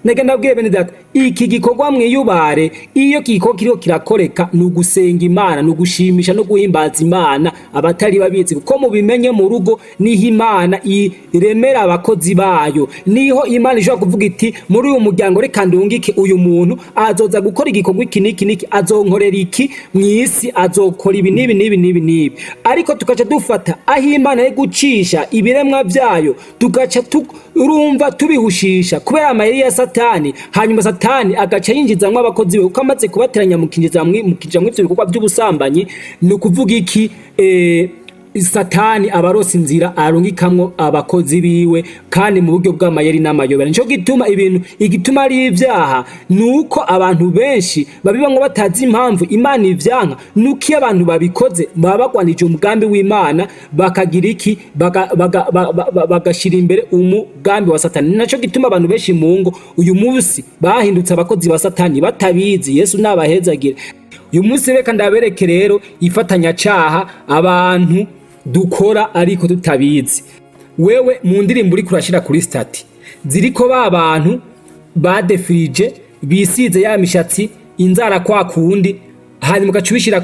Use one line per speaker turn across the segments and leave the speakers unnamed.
Nege ndabwiye bene data iki gikorwa mwiyubare iyo kiko kiriko kirakoreka nugusenga Imana nugushimisha no guhimbaza Imana abatari babizi kuko mubimenye mu rugo niho Imana iremera abakozi bayo niho Imana ije kuvuga iti muri uyu muryango reka ndungike uyu muntu azoza gukora igikorwa iki niki azonkorera iki mwisi azokora ibi nibi ariko tukaca dufata aho Imana yo gucisha ibiremwa byayo tugaca urumva tubihushisha kubera amayeri ya Satani hanyuma Satani agaca yinjizamwe abakozi be uko amaze kubateranya mukijamwe ibyo bikorwa by'ubusambanyi no kuvuga iki Satani abarosi inzira arungikamwo abakozi biwe kandi mu buryo bw'amayeri n'amayobera nico gituma ibintu igituma ari ivyaha nuko abantu benshi babibamwe batazi impamvu Imana ivyanka nuko abantu babikoze babagwanije umugambi w'Imana bakagira iki bagashira imbere umugambi wa Satani naco gituma abantu benshi mu ngo uyu munsi bahindutse abakozi ba Satani batabizi Yesu nabahezagire uyu munsi reka ndabereke rero ifatanya caha abantu dukora ariko tutabizi wewe mu ndirimbo uri kurashira kuri stati ziriko abantu badefirije bisize ya mishatsi inzara kwa kundi hanyuma gacubishira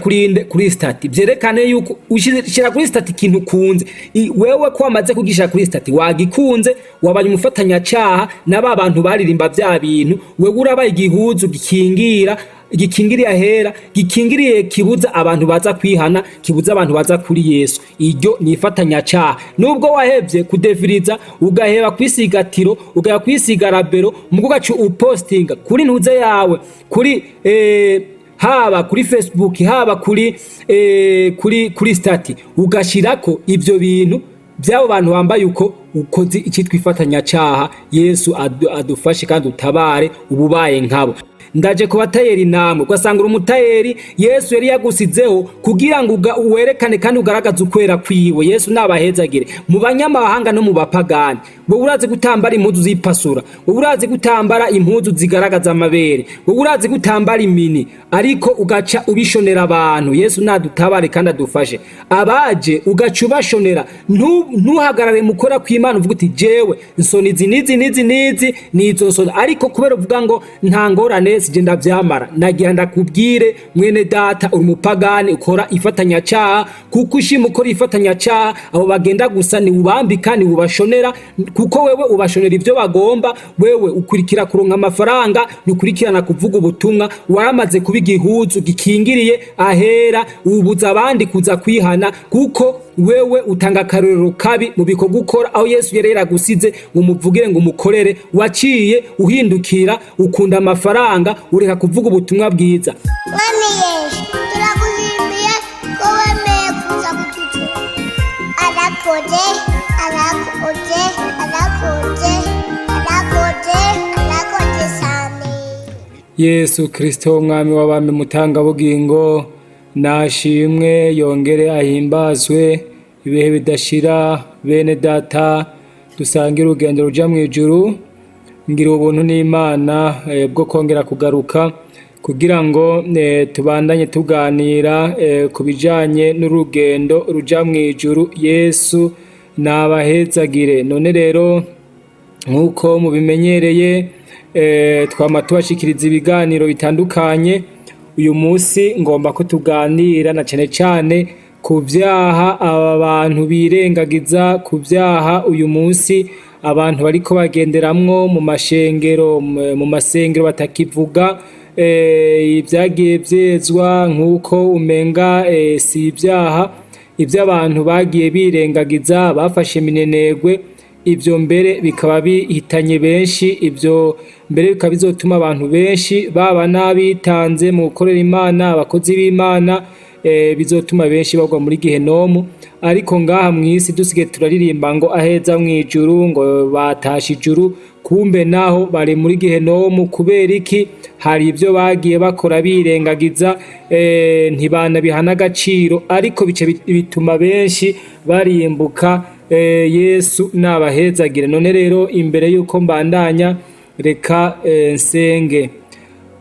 kuri stati byerekane yuko ushira kuri stati kintu kunze wewe ko amaze kugisha kuri stati wagikunze wabaye umufatanya caha naba abantu baririmba bya bintu wewe urabaye igihuzu gikingiriye ahera gikingiriye kibuza abantu baza kwihana kibuza abantu baza kuri Yesu iryo nifatanya caha nubwo wahevye kudefiriza ugaheba kwisigatiro ugaya kwisigarabero mugugacu upostinga kuri ntuze yawe kuri haba kuri Facebook haba kuri stati ugashirako ivyo bintu byabo bantu bambaye uko ukozi iki twifatanya caha Yesu adufashe kandi utabare ububaye nkabo ndaje kubatayeri namwe ugasanga umutayeri Yesu yari yagusizeho kugira ngo uwerekane kandi ugaragaza ukwera kwiwe Yesu nabahezagire mu banyamahanga no mu bapagani bo urazi gutambara impuzu zipasura bo urazi gutambara impuzu zigaragaza amabere bo urazi gutambara imini ariko ugaca ubishonera abantu Yesu nadutabare kandi adufashe abaje ugaca ubashonera ntuhagarare mukora kw'Imana uvuga uti jewe nsoni nizi nizo nsoni ariko kubera uvuga ngo nta ngorane sije ndavyamara nagira ndakubwire mwene data uri mupagani ukora ifatanya caha kuko ushima ukora ifatanya caha abo bagenda gusa ni ubambika ni ubashonera kuko wewe ubashonera ivyo bagomba wewe ukurikira kuronka amafaranga nukurikirana kuvuga ubutumwa waramaze kubigihuzu gikingiriye ahera ubuza abandi kuza kwihana kuko wewe utanga karorero kabi mu biko gukora aho Yesu yerera gusize ngo muvugire ngo mukorere waciye uhindukira ukunda amafaranga ureka kuvuga ubutumwa bwiza
Mwami Yesu turaguhimbiye ko wemeye kuza kutucura arakoze sane
Yesu Kristo mwami w'abami mutanga bugingo nashimwe yongere ahimbazwe ibihe bidashira bene data dusangira urugendo ruja mu ijuru ngira ubuntu n'Imana bwo kongera kugaruka kugira ngo tubandanye tuganira kubijanye n'urugendo ruja mu ijuru Yesu nabahezagire none rero nkuko mubimenyereye twama tubashikiriza ibiganiro bitandukanye uyu munsi ngomba ko tuganira na cyane ku byaha aba bantu birengagiza ku byaha uyu munsi abantu bariko bagenderamwo mu masengero batakivuga ibyagiye byezwa nkuko umenga si ibyaha iby'abantu bagiye birengagiza bafashe minenegwe ibyo mbere bikaba bihitanye benshi ibyo mbere bikaba bizotuma abantu benshi baba nabitanze mu gukorera Imana abakozi b'Imana bizotuma benshi bagwa muri gihenomu ariko ngaha mwisi dusige turaririmba ngo aheza mu ijuru ngo batashe ijuru kumbe naho bari muri gihenomu kubera iki hari ibyo bagiye bakora birengagiza ntibana bihana agaciro ariko bice bituma benshi barimbuka Yesu nabahezagire none rero imbere yuko mbandanya reka nsenge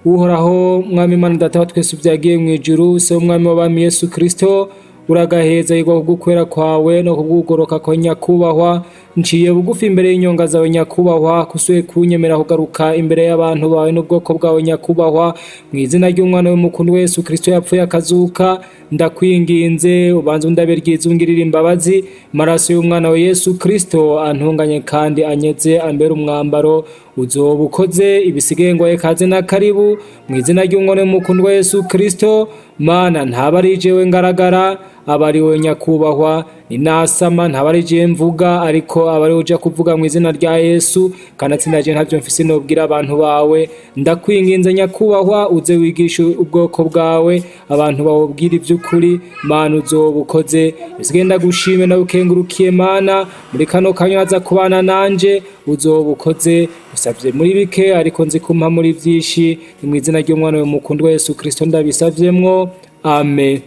uhoraho mwami Imana data twese ubyagiye mu ijuru se umwami w'abami Yesu Kristo uragaheza yego kugukwera kwawe no kugugoroka ko nyakubahwa nciye bugufi imbere y'inyonga zawe nyakubahwa kusuye kunyemera kugaruka imbere y'abantu bawe n'ubwoko bwawe nyakubahwa mu izina ry'umwana w'umukundu Yesu Kristo yapfuye akazuka ndakwinginze ubanze undabe ryizungirira imbabazi maraso y'umwana wa Yesu Kristo antunganye kandi anyeze ambere umwambaro uzoba ukoze ibisigaye ngo ekaze na karibu mu izina ry'umwana w'umukundu Yesu Kristo mana ntabari jewe ngaragara abari we nyakubahwa ninasama ntabari je mvuga ariko abari uja kuvuga mu izina rya Yesu kanatsindaje ntavyo mfise nobwira abantu bawe ndakwinginze nyakubahwa uze wigisha ubwoko bwawe abantu bawubwira ivy'ukuri mana uzoba ukoze bisigenda gushime na ukengurukiye mana muri kano kanyaza kubana nanje uzoba ukoze usavye muri bike ariko nzi kumpa muri vyinshi mu izina ry'umwana w'umukundu Yesu Kristo ndabisavyemwo amen.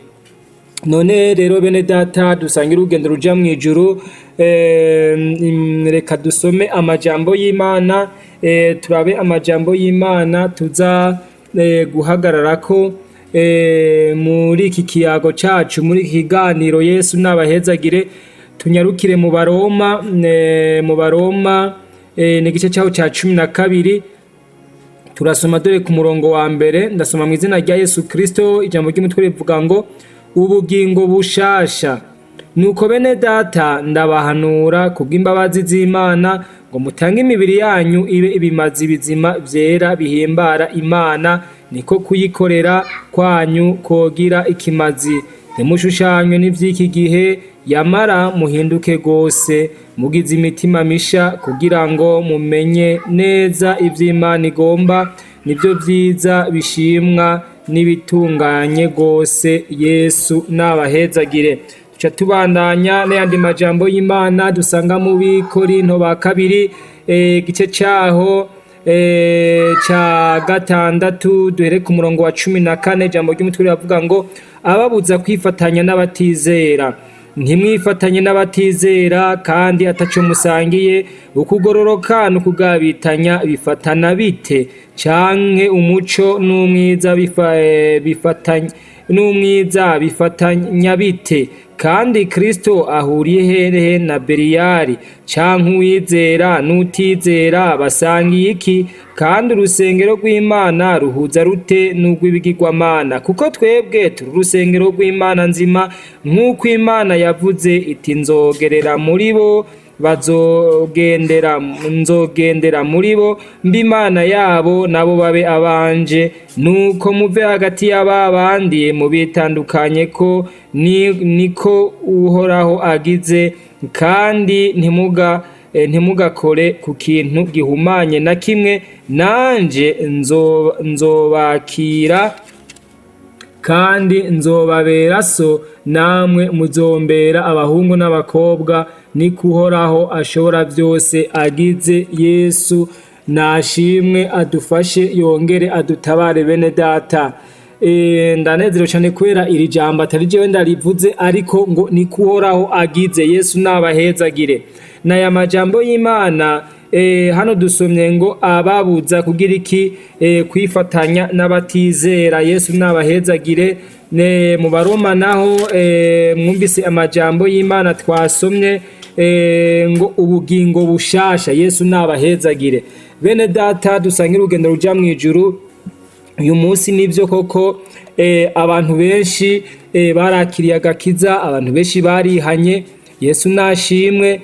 None rero bene data dusangira urugendo ruja mu ijuru reka dusome amajambo y'Imana turabe amajambo y'Imana tuza guhagararako muri iki kiyago cacu muri iki kiganiro Yesu nabahezagire tunyarukire mu Baroma n'igice cyaho ca 12 turasoma dore ku murongo wa mbere ndasoma mu izina rya Yesu Kristo ijambo ry'umutwe rivuga ngo ubugingo bushasha nuko bene data ndabahanura kubw'imbabazi z'Imana ngo mutange imibiri yanyu ibe ibimazi bizima vyera bihimbara Imana niko kuyikorera kwanyu kogira ikimazi ntimushushanywe n'ivy'iki gihe yamara muhinduke gose mugize imitima misha kugira ngo mumenye neza ivy'Imana igomba nibyo vyiza bishimwa n'ibitunganye gose Yesu nabahezagire tuca tubandanya n'ayandi majambo y'Imana dusanga mu Bikorinto ba kabiri gice caho ca 6 duhere ku murongo wa 14 jambo ry'umutwe ravuga ngo ababuza kwifatanya n'abatizera ntimwifatanye n'abatizera kandi ataco musangiye ukugororoka no kugabitanya bifatana bite canke umuco n'umwiza bifatanya bite kandi Kristo ahuriye hehe na Beriyari canke uwizera n'utizera basangiye iki kandi urusengero rw'Imana ruhuza rute n'urw'ibigirwamana kuko twebwe turi urusengero rw'Imana nzima nk'uko Imana yavuze iti nzogerera muri bo nzogendera muri bo mb'Imana yabo nabo babe abanje nuko muve hagati y'ababandi mubitandukanye ko niko uhoraho agize kandi ntimugakore ku kintu gihumanye na kimwe nanje nzobakira kandi nzobabera so namwe muzombera abahungu n'abakobwa niko uhoraho ashobora byose agize Yesu nashimwe adufashe yongere adutabare bene data ndanezero cyane kwera iri jambo atari jewe ndarivuze ariko ngo niko uhoraho agize Yesu nabahezagire naya majambo y'Imana hano dusomye ngo ababuza kugira iki kwifatanya n'abatizera Yesu nabahezagire mu Baroma naho mwumvise amajambo y'Imana twasomye ngo ubugingo bushasha Yesu nabahezagire bene data dusangira urugendo ruja mu ijuru uyu munsi nivyo koko abantu benshi barakiriye agakiza abantu benshi barihanye Yesu nashimwe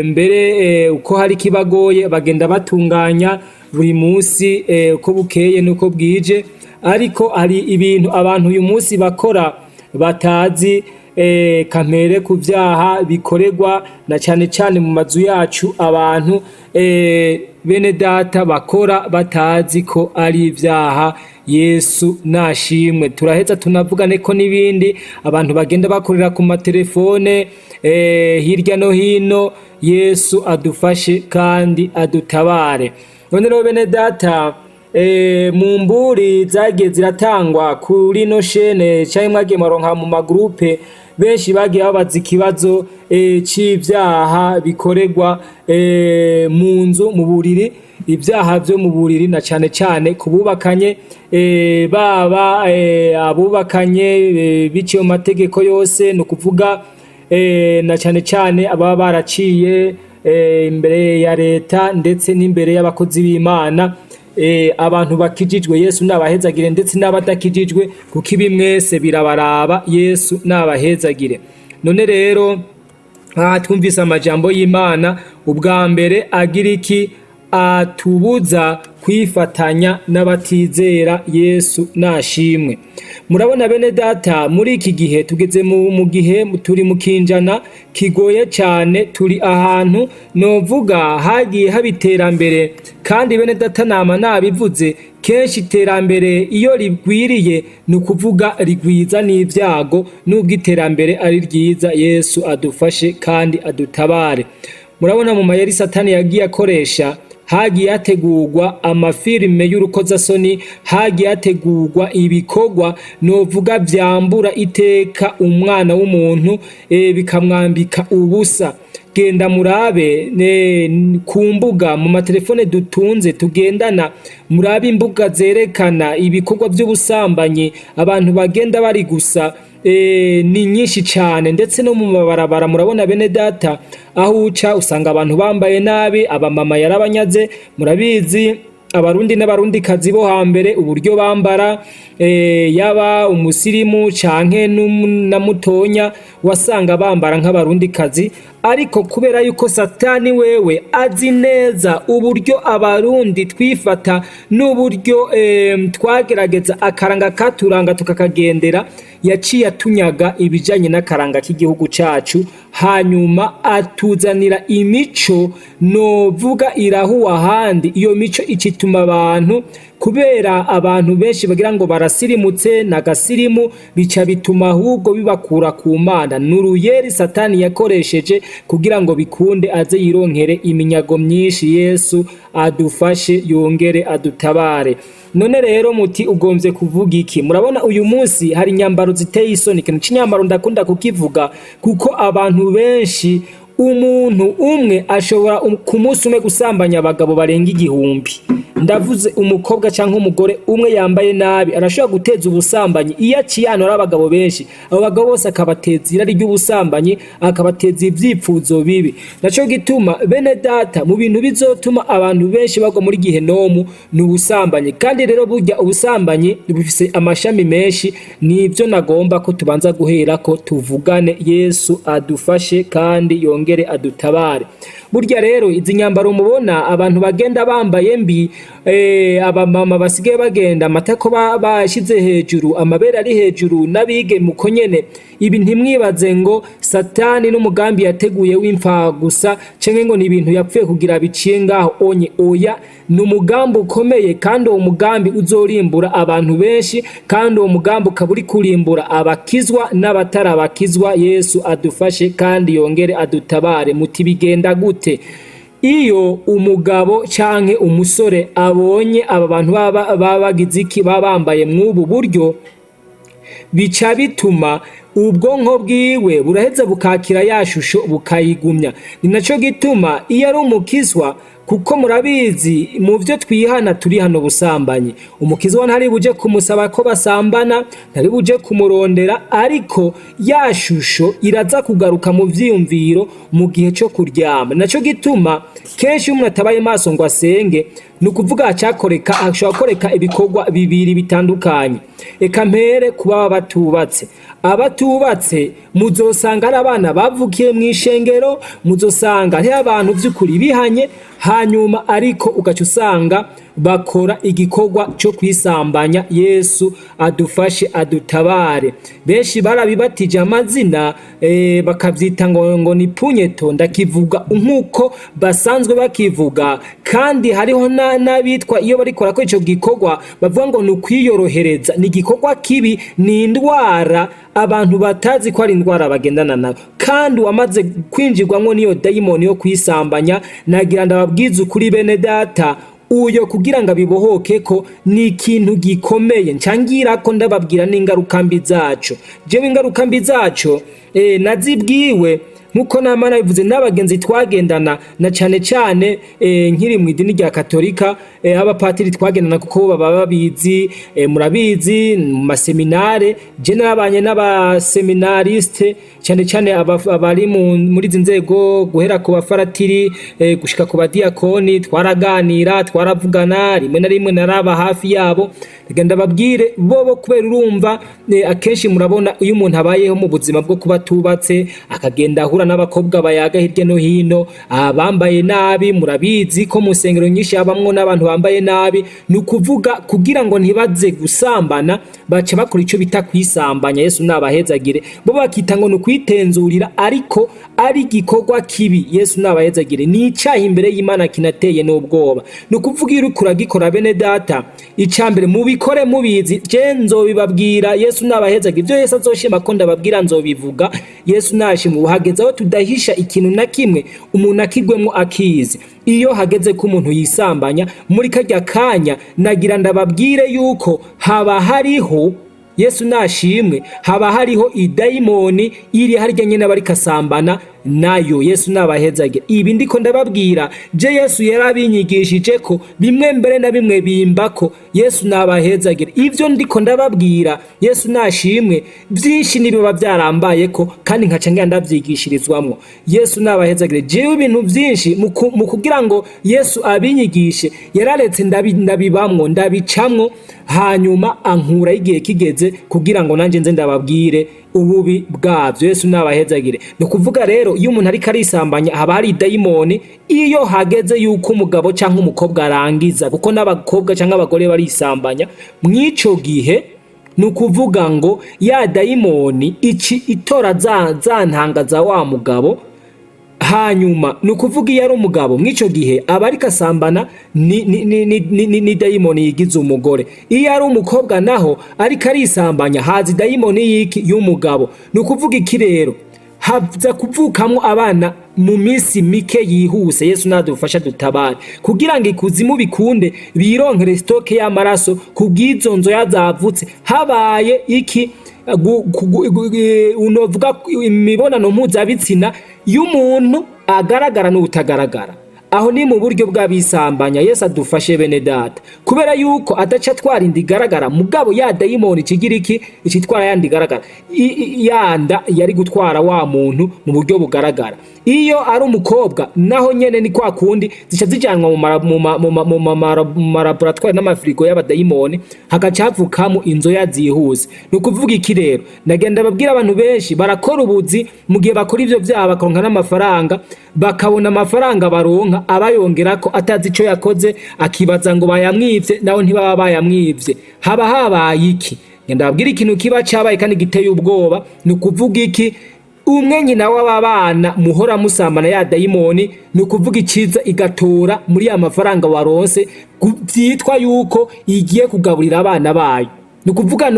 mbere uko hari kibagoye bagenda batunganya buri munsi uko bukeye nuko bwije ariko hari ibintu abantu uyu munsi bakora batazi kamere ku vyaha bikoregwa na cyane cyane mu mazu yacu abantu bene data bakora batazi ko ari ivyaha Yesu nashimwe turaheza tunavugane ko nibindi abantu bagenda bakorera ku matelefone hirya no hino Yesu adufashe kandi adutabare none rero bene data mu mburi zagiye ziratangwa kuri no shene cyangwa mwagiye maronka mu magroupe benshi bagiye babaza ikibazo c'ivyaha bikoregwa mu nzu mu buriri ibyaha byo mu buriri na cyane cyane kububakanye baba abubakanye biciye mu mategeko yose no kuvuga na cyane cyane ababa baraciye imbere ya leta ndetse n'imbere y'abakozi b'Imana, abantu bakijijwe Yesu nabahezagire ndetse n'abadakijijwe kuko ibi mwese birabaraba. Yesu nabahezagire. None rero twumvise amajambo y'Imana. Ubwa mbere agira iki? Atubuza kwifatanya n'abatizera. Yesu nashimwe. Murabona bene data, muri iki gihe tugeze mu gihe turi mu kinjana kigoye cyane, turi ahantu novuga hagiye habiterambere, kandi bene data nama nabivuze kenshi iterambere iyo rigwiriye ni ukuvuga rigwiza n'ibyago, nubwo iterambere ari ryiza. Yesu adufashe kandi adutabare. Murabona mu mayeri Satani yagiye akoresha, hagiye hategurwa amafilime y'urukozasoni, hagiye hategurwa ibikorwa novuga byambura iteka umwana w'umuntu, bikamwambika ubusa. Genda murabe ku mbuga, mu matelefone dutunze tugendana, murabe imbuga zerekana ibikorwa by'ubusambanyi abantu bagenda bari gusa, ni nyinshi cyane. Ndetse no mu mabarabara murabona bene data, aho uca usanga abantu bambaye nabi, abamama yarabanyaze. Murabizi abarundi n'abarundikazi bo hambere uburyo bambara, yaba umusirimu canke na mutonya wasanga bambara nk'abarundikazi. Ariko kubera yuko Satani wewe azi neza uburyo abarundi twifata n'uburyo twagerageza akaranga katuranga tukakagendera, yaciye atunyaga ibijanye n'akaranga k'igihugu cacu, hanyuma atuzanira imico novuga irahuwa handi. Iyo mico icituma abantu, kubera abantu benshi bagira ngo barasirimutse nagasirimu, bica bituma ahubwo bibakura ku Mana. Nuruyeri Satani yakoresheje kugira ngo bikunde aze yironkere iminyago myinshi. Yesu adufashe yongere adutabare. None rero muti ugomvye kuvuga iki? Murabona uyu munsi hari inyambaro ziteye isoni. Ikintu cy'inyambaro ndakunda kukivuga kuko abantu benshi, umuntu umwe ashobora ku munsi umwe gusambanya abagabo barenga 1000. Ndavuze umukobwa cyangwa umugore umwe yambaye nabi arashobora guteza ubusambanyi iyo aciyanora abagabo benshi. Abo bagabo bose akabateza irari ry'ubusambanyi, akabateza ivyipfuzo bibi. Naco gituma bene data, mu bintu bizotuma abantu benshi bagwa muri gihenomu ni ubusambanyi. Kandi rero burya ubusambanyi bufise amashami menshi, nivyo nagomba ko tubanza guhera ko tuvugane. Yesu adufashe kandi yongere adutabare. Burya rero izi nyambaro mubona abantu bagenda bambaye mbi, abamama basigaye bagenda amatako bashize hejuru, amabere ari hejuru, nabige mukonyene. Ibi ntimwibaze ngo Satani n'umugambi yateguye w'imfa gusa, cenke ngo ni ibintu yapfuye kugira biciye ngaho onye. Oya, ni umugambi ukomeye, kandi uwo mugambi uzorimbura abantu benshi, kandi uwo mugambi ukaburi kurimbura abakizwa n'abatarabakizwa. Yesu adufashe kandi yongere adutabare. Muti bigenda gute? Iyo umugabo canke umusore abonye aba bantu bagize iki, babambaye mw'ubu buryo, bica bituma ubwonko bwiwe buraheza bukakira ya shusho bukayigumya. Ni naco gituma iyo ari umukizwa, kuko murabizi mu byo twihana turi hano busambanyi, umukizwa ntari buje kumusaba ko basambana, ntari buje kumurondera, ariko ya shusho iraza kugaruka mu vyiyumviro mu gihe cyo kuryama. Naco gituma kenshi umuntu atabaye maso ngo asenge, nukuvuga acakoreka ashobora koreka ibikorwa bibiri bitandukanye. Eka mpere kuba batubatse. Abatubatse muzosanga ari abana bavukiye mu ishengero, muzosanga ari abantu by'ukuri bihanye, hanyuma ariko ugaca usanga bakora igikorwa cyo kwisambanya. Yesu adufashe adutabare. Benshi barabibatije amazina, bakavyita ngo ni punyeto, ndakivuga nkuko basanzwe bakivuga. Kandi hariho n'abitwa iyo barikora ko ico gikorwa bavuga ngo ni ukwiyorohereza. Ni igikorwa kibi, ni indwara abantu batazi ko ari indwara bagendana nayo, kandi wamaze kwinjirwamwo niyo dayimoni yo kwisambanya. Nagira ndababwiza ukuri bene data, uyo kugira ngo abibohoke ko ni ikintu gikomeye. Ncangira ko ndababwira n'ingaruka mbi zaco. Jewe ingaruka mbi zaco nazibwiwe nkuko namana bivuze n'abagenzi twagendana na cyane nkiri mu idini rya Katolika, abapatiri twagendana kuko baba babizi, murabizi mu maseminare je narabanye n'abaseminariste cyane abari muri zinzego guhera ku bafaratiri gushika ku badiakoni, twaraganira twaravugana, rimwe na rimwe naraba hafi yabo genda babwire bobo kubera urumva akenshi murabona uyu umuntu abayeho mu buzima bwo kuba tubatse akagenda ahura n'abakobwa bayaga hirya no hino, abambaye nabi murabizi ko mu sengero nyinshi abamwo n'abantu bambaye nabi, nukuvuga kugira ngo ntibaze gusambana baca bakora ico bita kwisambanya. Yesu nabahezagire, bo bakita ngo nukwitenzurira ariko ari gikorwa kibi. Yesu nabahezagire, ni icaha imbere y'Imana kinateye n'ubwoba. Nukuvuga iri kuragikora bene data, icambere mubikore mubizi, je nzobibabwira. Yesu nabahezagire, ibyo Yesu azoshima ko ndababwira nzobivuga. Yesu nashima uhageze aho tudahisha ikintu na kimwe umuntu akigwemo akizi. Iyo hageze ko umuntu yisambanya muri kajya kanya nagira ndababwire yuko haba hariho, Yesu nashimwe, haba hariho idayimoni iri harya nyene abari kasambana nayo. Yesu nabahezagire, ibi ndiko ndababwira je Yesu yarabinyigishije ko bimwe mbere na bimwe bimbako. Yesu nabahezagire, ivyo ndiko ndababwira Yesu nashimwe byinshi nibiba byarambaye ko kandi nkaca ngenda ndavyigishirizwamwo. Yesu nabahezagire, jewe ibintu byinshi mu kugira ngo Yesu abinyigishe yararetse ndabibamwo ndabicamwo, hanyuma ankura igihe kigeze kugira ngo nanje nze ndababwire ububi bwavyo. Yesu nabahezagire, no kuvuga rero iyo umuntu ari karisambanya haba hari dayimoni. Iyo hageze yuko umugabo canke umukobwa arangiza, kuko n'abakobwa canke abagore barisambanya mwico gihe, nukuvuga ngo ya dayimoni itora za ntangaza wa mugabo, hanyuma nukuvuga iyo ari umugabo mwico gihe abari kasambana ni dayimoni yigize umugore. Iyo ari umukobwa naho ariko arisambanya hazi dayimoni yiki y'umugabo. Nukuvuga iki rero, haza kuvukamwo abana mu minsi mike yihuse. Yesu nadufasha dutabare kugira ngo ikuzimu bikunde bironkere stoke y'amaraso kubwizonzo yazavutse. Habaye iki unovuga imibonano mpuzabitsina y'umuntu agaragara n'utagaragara, aho ni mu buryo bw'abisambanya. Yesu adufashe bene data, kubera yuko adaca twarinda igaragara mugabo ya dayimoni kigira iki icitwara yandi garagara, yanda yari gutwara wa muntu mu buryo bugaragara. Iyo ari umukobwa naho nyene ni kwa kundi zica zijanwa mu laboratoire n'amafrigo y'abadayimoni, hagaca havukamo inzoya zihuse. Nukuvuga iki rero, nagenda babwira abantu benshi barakora ubuzi mu gihe bakora ivyo vyaha bakaronka n'amafaranga, bakabona amafaranga baronka abayongerako atazi ico yakoze, akibaza ngo bayamwivye naho ntibaba bayamwivye. Haba habaye iki? Ngenda babwira ikintu kiba cabaye kandi giteye ubwoba. Nukuvuga iki, umwe nyina w'abana muhora musambana ya dayimoni, nukuvuga iciza igatora muri ya mafaranga waronse byitwa yuko igiye kugaburira abana bayo. Nukuvuga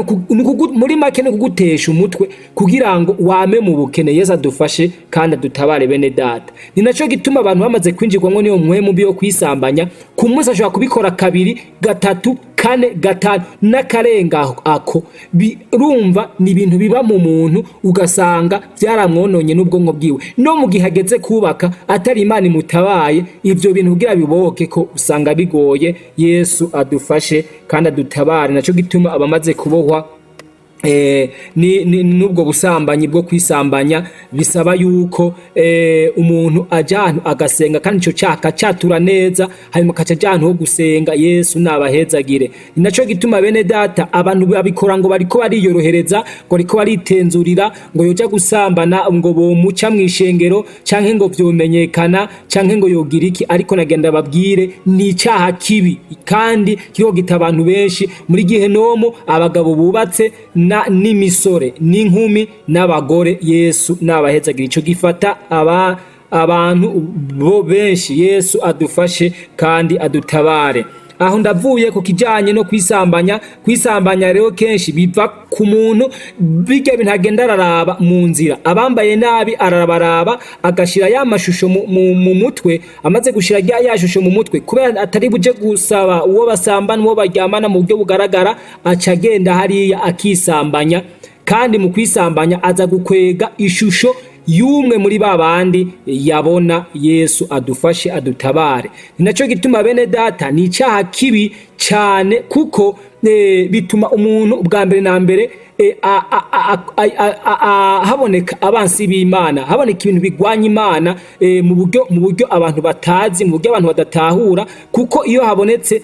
muri make no kugutesha umutwe kugira ngo wame mu bukene. Yesu adufashe kandi adutabare bene data. Ni naco gituma abantu bamaze kwinjirwamwo niyo mwemu mbi yo kwisambanya, ku munsi ashobora kubikora 2, 3, 4, 5 n'akarenga ako. Birumva ni ibintu biba mu muntu ugasanga byaramwononye n'ubwonko bwiwe, no mu gihe ageze kubaka atari Imana imutabaye ivyo bintu kugira biboke ko usanga bigoye. Yesu adufashe kandi adutabare. Naco gituma abamaze kubohwa nubwo busambanyi bwo kwisambanya bisaba yuko umuntu ajyantu agasenga kandi ico cyaka cyatura neza, hanyuma kaca ajyantu ho gusenga. Yesu nabahezagire, ni naco gituma bene data abantu babikora ngo bariko bariyorohereza, ngo bariko baritenzurira, ngo yoja gusambana ngo bomuca mwishengero canke ngo vyomenyekana canke ngo yogira iki. Ariko nagenda babwire ni icyaha kibi kandi kiho gita abantu benshi muri gihe nomo, abagabo bubatse n'imisore n'inkumi n'abagore. Yesu nabahezagire, ico gifata abantu bo benshi. Yesu adufashe kandi adutabare. Aho ndavuye ku kijanye no kwisambanya rero kenshi biva ku muntu bijya bintagenda araraba mu nzira, abambaye nabi arabaraba agashira ya mashusho mu mutwe, amaze gushira ya shusho mu mutwe kubera atari buje gusaba uwo basambana uwo baryamana mu buryo bugaragara, aca agenda hariya akisambanya kandi mu kwisambanya aza gukwega ishusho y'umwe muri babandi yabona. Yesu adufashe adutabare. Ninaco gituma bene data ni icaha kibi cyane, kuko bituma umuntu bwa mbere na mbere haboneka abansi b'Imana, haboneka ibintu bigwanya Imana mu buryo abantu batazi, mu buryo abantu badatahura, kuko iyo habonetse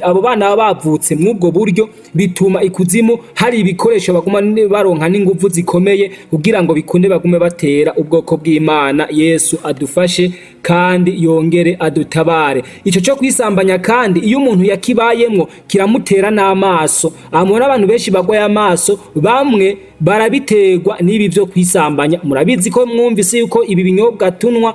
abo bana bavutse mw'ubwo buryo bituma ikuzimu hari ibikoresho baguma baronka n'inguvu zikomeye kugira ngo bikunde bagume batera ubwoko bw'Imana. Yesu adufashe kandi yongere adutabare. Ico cyo kwisambanya kandi iyo umuntu yakibayemwo kiramutera n'amaso. Amwe n'abantu benshi bagwaye amaso, bamwe barabiterwa n'ibi byo kwisambanya. Murabizi ko mwumvise yuko ibi binyobwa tunwa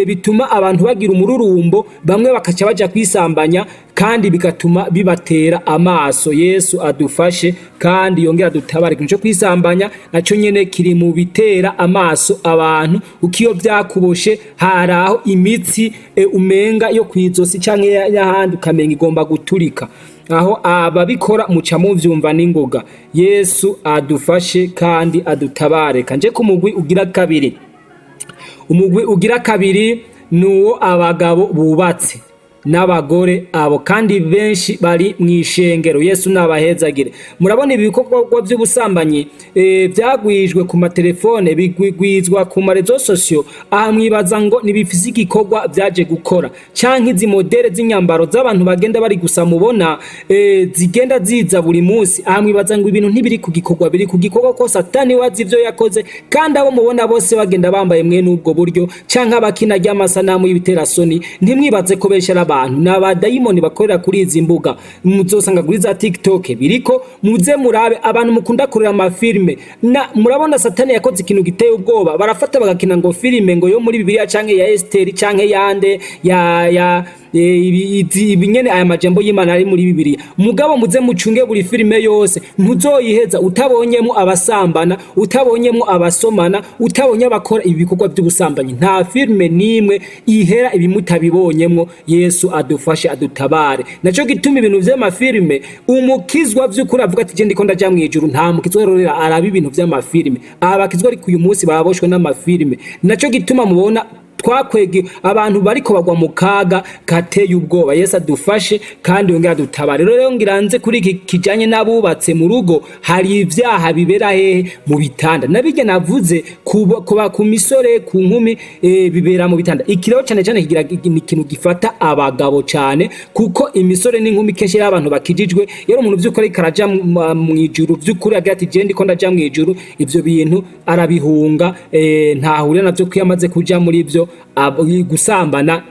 bituma abantu bagira umururumbo, bamwe bakaca baja kwisambanya kandi bigatuma bibatera amaso. Yesu adufashe kandi yongera adutabare. Cyo kwisambanya naco nyene kiri mu bitera amaso abantu, ukiyo byakuboshe haraho imitsi umenga yo kwizosi canke y'ahandi ukamenga igomba guturika, aho ababikora muca muvyumva n'ingoga. Yesu adufashe kandi adutabare. Kanje ku mugwi ugira kabiri. Umugwi ugira kabiri nuwo abagabo bubatse n'abagore abo kandi benshi bari mw'ishengero. Yesu nabahezagire. Murabona ibikorwa by'ubusambanyi byagwijwe ku matelefone, bigwizwa ku marezo sosio. Aha mwibaza ngo nibifise igikorwa byaje gukora, canke izi modele z'inyambaro z'abantu bagenda bari gusa mubona zigenda ziza buri munsi. Aha mwibaza ngo ibintu ntibiri ku gikorwa, biri ku gikorwa ko Satani wazi ivyo yakoze, kandi abo mubona bose bagenda bambaye mwe n'ubwo buryo, canke abakina ry'amasanamu y'ibiterasoni. Ntimwibaze ko besha abantu n'abadayimoni bakorera kuri izi mbuga. Muzosanga kuri za TikTok biriko, muze murabe abantu mukunda kurera amafilme. Murabona Satani yakoze ikintu giteye ubwoba, barafata bagakina ngo filme ngo yo muri Bibiliya canke ya Esther canke yande ibinyene aya majambo y'Imana ari muri Bibiliya. Mugabo muze mucunge buri filme yose, ntuzoyiheza utabonyemo abasambana, utabonyemo abasomana, utabonye abakora ibikorwa by'ubusambanyi. Nta filme nimwe ihera ibimutabibonyemo. Yesu adufashe adutabare. Naco gituma ibintu vy'amafilme umukizwa vy'ukuri avuga ati je ndiko ndaja mwijuru. Nta mukizwa rero araba ibintu vy'amafilme. Abakizwa ari kuyu munsi baboshwe n'amafilme. Naco gituma mubona twakwege abantu bariko bagwa mu kaga kateye ubwoba. Yesu adufashe kandi yongera adutabare. Rero ngiranze kuri iki kijanye n'abubatse mu rugo, hari ivyaha bibera hehe? Mu bitanda. Nabige navuze kuba ku misore, ku nkumi bibera mu bitanda. Ikirero cyane cyane kigira ikintu gifata abagabo cyane, kuko imisore n'inkumi kenshi y'abantu bakijijwe. Yero umuntu vy'ukuri karaja mu ijuru vy'ukuri agira ati je ndiko ndaja mu ijuru, ivyo bintu arabihunga, ntahurira navyo kwiyamaze kuja muri ivyo gusambana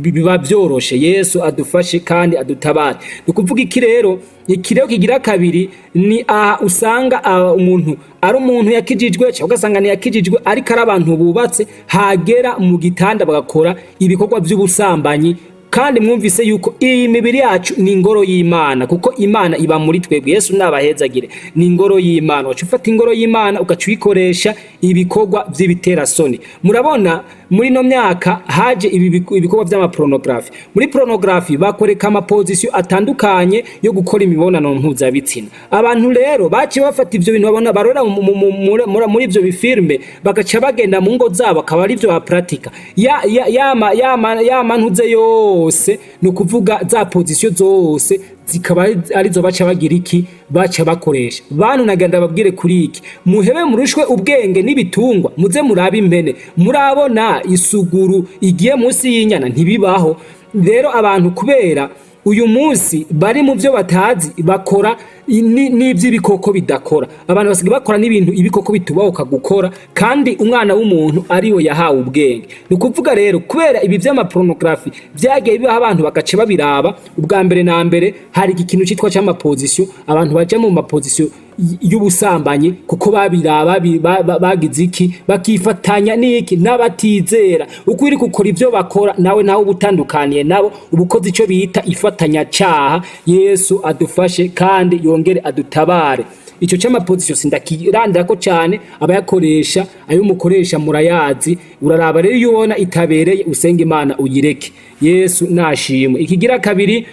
biba byoroshe. Yesu adufashe kandi adutabare. Nukuvuga iki rero, ikireo kigira kabiri ni usanga umuntu ari umuntu yakijijwe cyangwa ugasanga ni yakijijwe ariko ari abantu bubatse, hagera mu gitanda bagakora ibikorwa by'ubusambanyi. Kandi mwumvise yuko iyi mibiri yacu ni ingoro y'Imana, kuko Imana iba muri twebwe. Yesu nabahezagire. Ni ingoro y'Imana. Wacufata ingoro y'Imana ukacuyikoresha ibikorwa by'ibiterasoni. Murabona muri no myaka haje ibikorwa by'amapornography. Muri pornography bakoreka amaposition atandukanye yo gukora imibonano mpuzabitsina. Abantu rero baci bafata ivyo bintu babona barora muri ivyo bifilme, bagaca bagenda mu ngo zabo akaba ari byo bapratika. Ya mantuze yose no kuvuga za position zose zikaba arizo baca bagira iki, baca bakoresha. Bantu naganda babwire kuri iki, muhebe murushwe ubwenge n'ibitungwa, muze murabe impene. Murabona isuguru igiye munsi y'inyana ntibibaho. Rero abantu kubera uyu munsi bari mu byo batazi bakora n'ivy'ibikoko bidakora. Abantu basigaye bakora n'ibintu ibikoko bitubaho gukora, kandi umwana w'umuntu ariwe yahawe ubwenge. Nukuvuga rero kubera ibi vy'amapornography byagiye bibaho abantu bagace babiraba. Ubwa mbere na mbere hari ikintu citwa cy'amaposition, abantu baje mu maposition y'ubusambanyi kuko babiraba bagize iki, bakifatanya n'iki n'abatizera. Uko iri gukora ivyo bakora nawe ubutandukaniye nabo, ubukoze ico bita ifatanya cyaha. Yesu adufashe kandi yongere adutabare. Ico cy'amaposition sindakirandira ko cyane abayakoresha, ayo mukoresha murayazi. Uraraba rero iyo ubona itabereye usenga Imana uyireke. Yesu nashimwe. Ikigira kabiri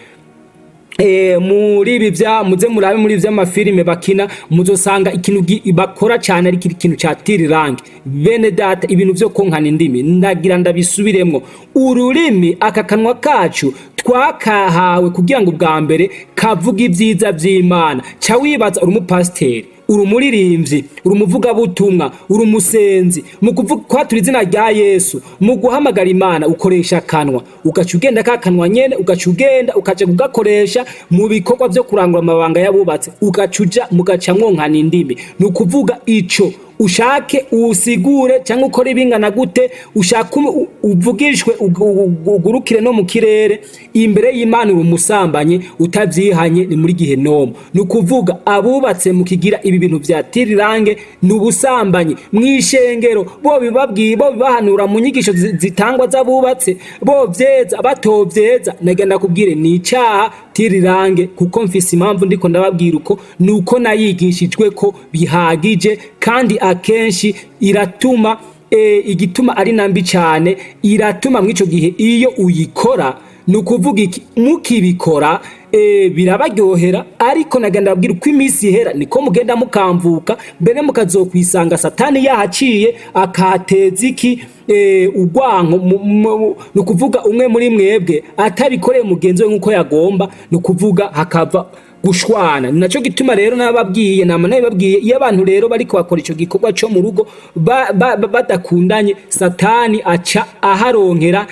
muri ibi muze murabe muri vy'amafilime bakina muzosanga ikintu bakora cyane ari ikintu ca tirirange. Bene data, ibintu vyo konkana indimi ndagira ndabisubiremwo. Ururimi aka kanwa kacu twakahawe kugira ngo bwa mbere kavuga ibyiza vy'Imana. Ca wibaza uri umupasiteri, uri umuririmbyi, uri umuvugabutumwa, uri umusenzi, mu kuvuga kwatura izina rya Yesu, mu guhamagara Imana ukoresha kanwa, ugaca ugenda ka kanwa nyene, ugaca ugenda ukaje kugakoresha mu bikorwa vyo kurangura amabanga yabubatse, ugaca uja mugaca mwonkana indimi. Ni ukuvuga ico ushake usigure cyangwa ukora ibingana gute, ushaka uvugishwe ugurukire no mu kirere imbere y'Imana uri umusambanyi utavyihanye ni muri Gihenomu. Ni ukuvuga abubatse mukigira ibi bintu vya tirirange n'ubusambanyi mwishengero, bo bibabwiye bo bibahanura mu nyigisho zitangwa z'abubatse, bo vyeza batovyeza nagenda kubwire ni icaha tirirange, kuko mfise impamvu ndiko ndababwira uko nuko nayigishijwe ko bihagije kandi akenshi iratuma igituma ari nambi cyane, iratuma mwico gihe iyo uyikora nukuvuga iki mukibikora birabaryohera, ariko nagenda babwira uko iminsi ihera niko mugenda mukamvuka, mbere mukazokwisanga Satani yahaciye akateza iki ugwanko. Nukuvuga umwe muri mwebwe atabikoreye mugenzi we nkuko yagomba, nukuvuga hakava gushwana. Naco gituma rero nababwiye nababwiye iyo abantu rero bariko bakora ico gikorwa cyo mu rugo badakundanye, Satani aca aharonkera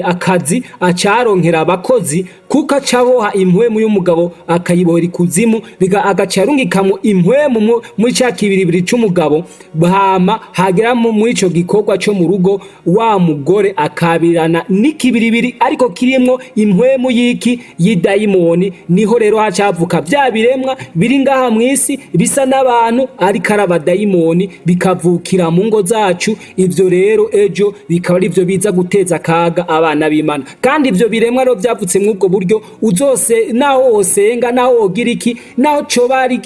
akazi, acaronkera abakozi, kuko acaboha impwemu y'umugabo akayibohera ikuzimu, agaca arungikamo impwemu muri ca kibiribiri c'umugabo, bahama hagera mu ico gikorwa cyo mu rugo wa mugore akabirana n'ikibiribiri ariko kirimwo impwemu y'iki y'idayimoni. Niho rero hacavuka vya biremwa biri ngaha mw'isi bisa n'abantu ariko arabadayimoni, bikavukira mu ngo zacu. Ivyo rero ejo bikaba ari vyo biza guteza kaga abana b'Imana, kandi ivyo biremwa rero vyavutse mw'ubwo buryo uzose naho osenga naho ogira iki naho coba ari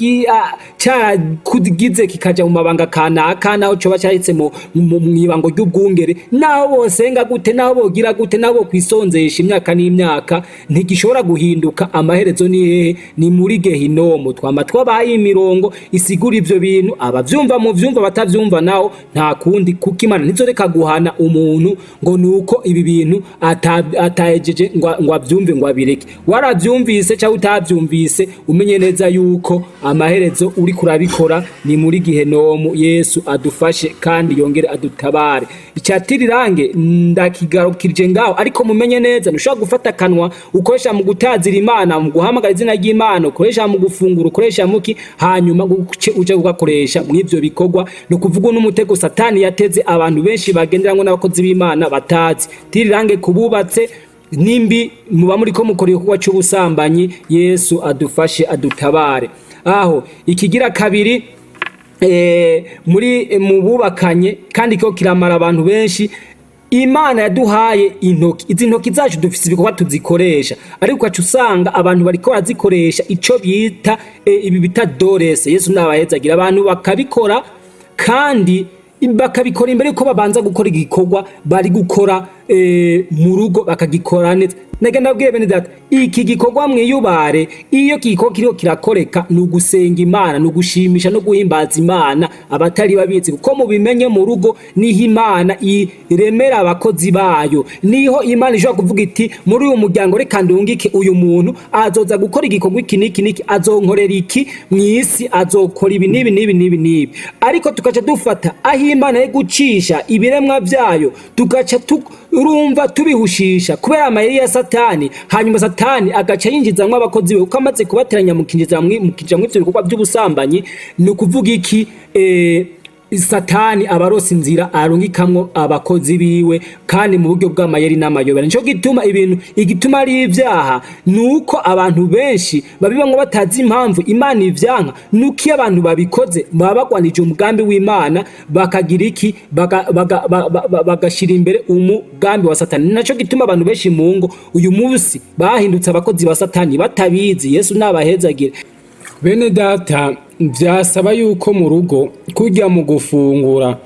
kugize kikaja mu mabanga kanaka, naho coba cyahitse mu ibango ry'ubwungere, naho bosenga gute naho bogira gute naho kwisonzesha imyaka n'imyaka ntigishobora guhinduka. Amaherezo ni hehe? Ni muri Gehinomu. Twama twabaye imirongo isigura ivyo bintu, abavyumva mu vyumva batavyumva naho nta kundi, kuko Imana ntizoreka guhana umuntu ngo nuko ibi bintu atahejeje ngo avyumve ngo abireke. Waravyumvise cyangwa utavyumvise umenye neza yuko amaherezo uri kurabikora ni muri Gihenomu. Yesu adufashe kandi yongere adutabare. Icyatirirange ndakigarukirije ngaho, ariko mumenye neza nushaka gufata kanwa ukoresha mu gutazira Imana, mu guhamagara izina ry'Imana, ukoresha mu gufungura, ukoresha muki, hanyuma uje ugakoresha mu ivyo bikorwa. No kuvuga n'umutego Satani yateze abantu benshi bagenderango n'abakozi b'Imana batazi. Tirirange kububatse nimbi muba muri ko mukora igikorwa cy'ubusambanyi. Yesu adufashe adutabare. Aho ikigira kabiri muri Mububakanye, kandi ko kiramara abantu benshi. Imana yaduhaye intoki, izi ntoki zacu dufise ibikorwa tuzikoresha, ariko ugaca usanga abantu bariko barazikoresha ico bita ibi bita dorese. Yesu nabahezagira abantu bakabikora, kandi bakabikora imbere ko babanza gukora igikorwa bari gukora mu rugo bakagikora neza. Nagenda babwire bene data, iki gikorwa mwiyubare iyo kiko kiriho kirakoreka nugusenga Imana, nugushimisha no guhimbaza Imana abatari babizi, kuko mubimenye mu rugo niho Imana iremera abakozi bayo. Niho Imana ishobora kuvuga iti muri uyu muryango reka ndungike uyu muntu azoza gukora igikorwa iki niki, azonkorera iki mw'isi, azokora ibi nibi. Ariko tukaca dufata aho Imana yo gucisha ibiremwa vyayo tugaca urumva tubihushisha kubera amayeri ya Satani, hanyuma Satani agaca yinjizamwe abakozi be, uko amaze kubateranya mukija mw'ivyo bikorwa by'ubusambanyi. No kuvuga iki Satani abarosi inzira arungikamwo abakozi biwe, kandi mu buryo bw'amayeri n'amayobera. Nico gituma ibintu igituma ari ivyaha nuko abantu benshi babibamwe batazi impamvu Imana ivyanka, nuko abantu babikoze babagwanije umugambi w'Imana bakagira iki bagashira imbere umugambi wa Satani. Naco gituma abantu benshi mu ngo uyu munsi bahindutse abakozi ba Satani batabizi. Yesu nabahezagire. Bene data, vyasaba yuko mu rugo kujya mu gufungura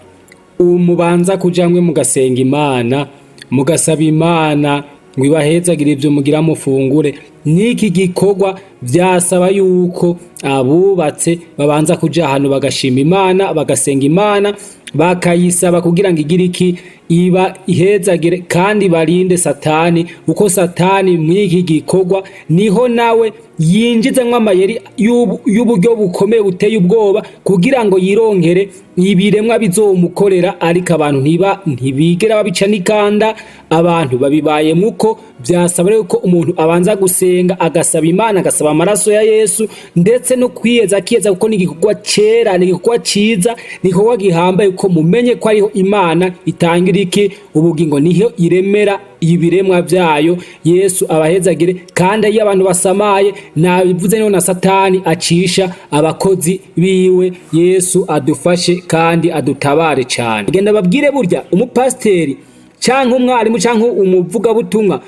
umubanza kujamwe mugasenga Imana, mugasaba Imana ngo ibahezagire ivyo mugira mufungure, n'iki gikorwa byasaba yuko abubatse babanza kuja ahantu bagashima Imana, bagasenga Imana, bakayisaba kugira ngo igire iki iba ihezagire kandi barinde Satani, uko Satani mw'iki gikorwa niho nawe yinjizemwo amayeri y'uburyo bukomeye buteye ubwoba kugira ngo yironkere ibiremwa bizomukorera, ariko abantu ntibigera babica n'ikanda, abantu babibaye muko. Byasaba rero ko umuntu abanza gusenga, agasaba Imana, agasaba amaraso ya Yesu, ndetse no kwiyeza kuko ni igikorwa cera, ni igikorwa ciza, ni igikorwa gihambaye ko mumenye ko ariho Imana itangira iki ubugingo, niho iremera ibiremwa byayo. Yesu abahezagire. Kandi iyo abantu basamaye nabivuze niho na Satani acisha abakozi biwe. Yesu adufashe kandi adutabare cyane. Genda babwire burya umupasteri canke umwarimu canke umuvuga butumwa,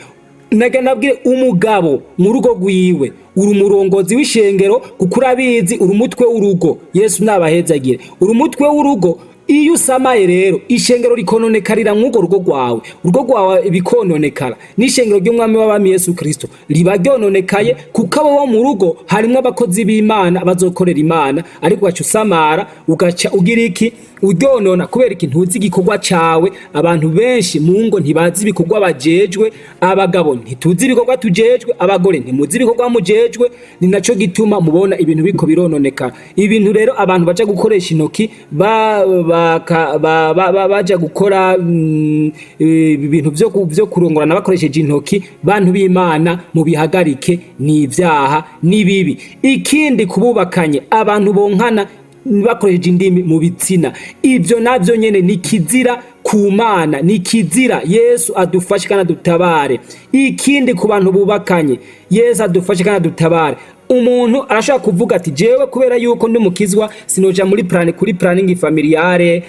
nabwire umugabo mu rugo rwiwe uri umurongozi w'ishengero kuko urabizi uri umutwe w'urugo. Yesu nabahezagire. Uri umutwe w'urugo. Iyo usamaye rero ishengero rikononekarira mw'ugo rugo rwawe bikononekara, n'ishengero ry'umwami w'abami Yesu Kristo riba ryononekaye, kuko abo mu rugo harimo abakozi b'Imana bazokorera Imana, ariko ugaca usamara ugaca ugira iki uryonona kubera iki ntuzi igikorwa cawe. Abantu benshi mu ngo ntibazi ibikorwa bajejwe, abagabo ntituzi ibikorwa tujejwe, abagore ntimuzi ibikorwa mujejwe, ni naco gituma mubona ibintu biko birononekara. Ibintu rero abantu baca gukoresha intoki baja gukora ibintu vyo kurongorana bakoresheje intoki, bantu b'Imana mu bihagarike, ni ivyaha ni bibi. Ikindi kububakanye abantu bonkana bakoresheje indimi mu bitsina, ivyo navyo nyene ni kizira ku Mana, ni kizira. Yesu adufashe kandi adutabare. Ikindi ku bantu bubakanye, Yesu adufashe kandi adutabare. Umuntu arashaka kuvuga ati jewe kubera yuko ndi mukizwa sinoja kuri planning familiare,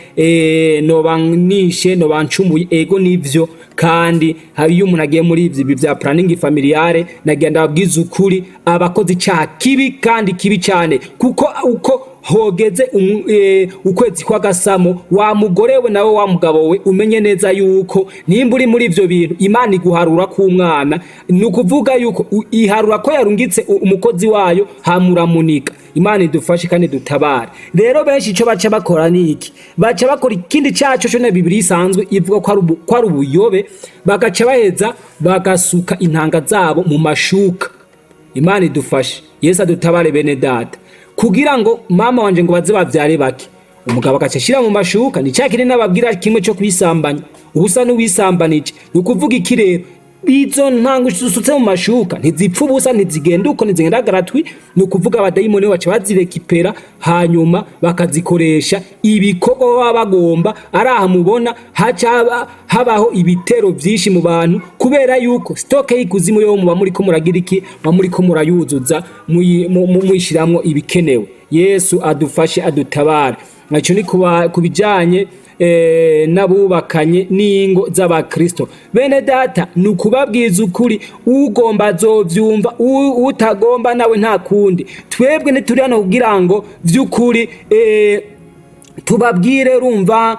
nobanishe nobancumuye, ego nivyo. Kandi hari iyo umuntu agiye muri ivyo bya planning familiare, nagenda ababwiza ukuri abakozi cyaha kibi kandi kibi cyane, kuko uko hogeze ukwezi kwa gasamo, wa mugore we nawe wa mugabo we umenye neza yuko nimba uri muri ivyo bintu Imana iguharura ku mwana, ni ukuvuga yuko iharura ko yarungitse umukozi wayo hamuramunika. Imana idufashe kandi dutabare. Rero benshi ico baca bakora niki, baca bakora ikindi cyaco cyo na Bibiliya isanzwe ivuga ko ari ubuyobe, bagaca baheza bagasuka intanga zabo mu mashuka. Imana idufashe. Yesu adutabare bene data, kugira ngo mama wanje ngo baze bavyare bake, umugabo agacashira mu mashuka. Ni cyakiri nababwira kimwe cyo kwisambanya, ubusa n'uwisambanije. Ni ukuvuga iki rero, izo ntango usutse mu mashuka ntizipfa ubusa, ntizigenda uko, ntizigenda garatwi. Ni ukuvuga abadayimoni baca bazirekipera, hanyuma bakazikoresha ibikorwa baba bagomba. Araha mubona haca habaho ibitero vyinshi mu bantu, kubera yuko stoke y'ikuzimu yo muba muriko muragira iki, muriko murayuzuza muyishiramwo ibikenewe. Yesu adufashe adutabare. Naco ni kubijanye n'abubakanye n'ingo z'abakristo. Bene data, nukubabwiza ukuri, ugomba azovyumva, utagomba nawe nta kundi. Twebwe ntituri hano kugira ngo vy'ukuri tubabwire rumva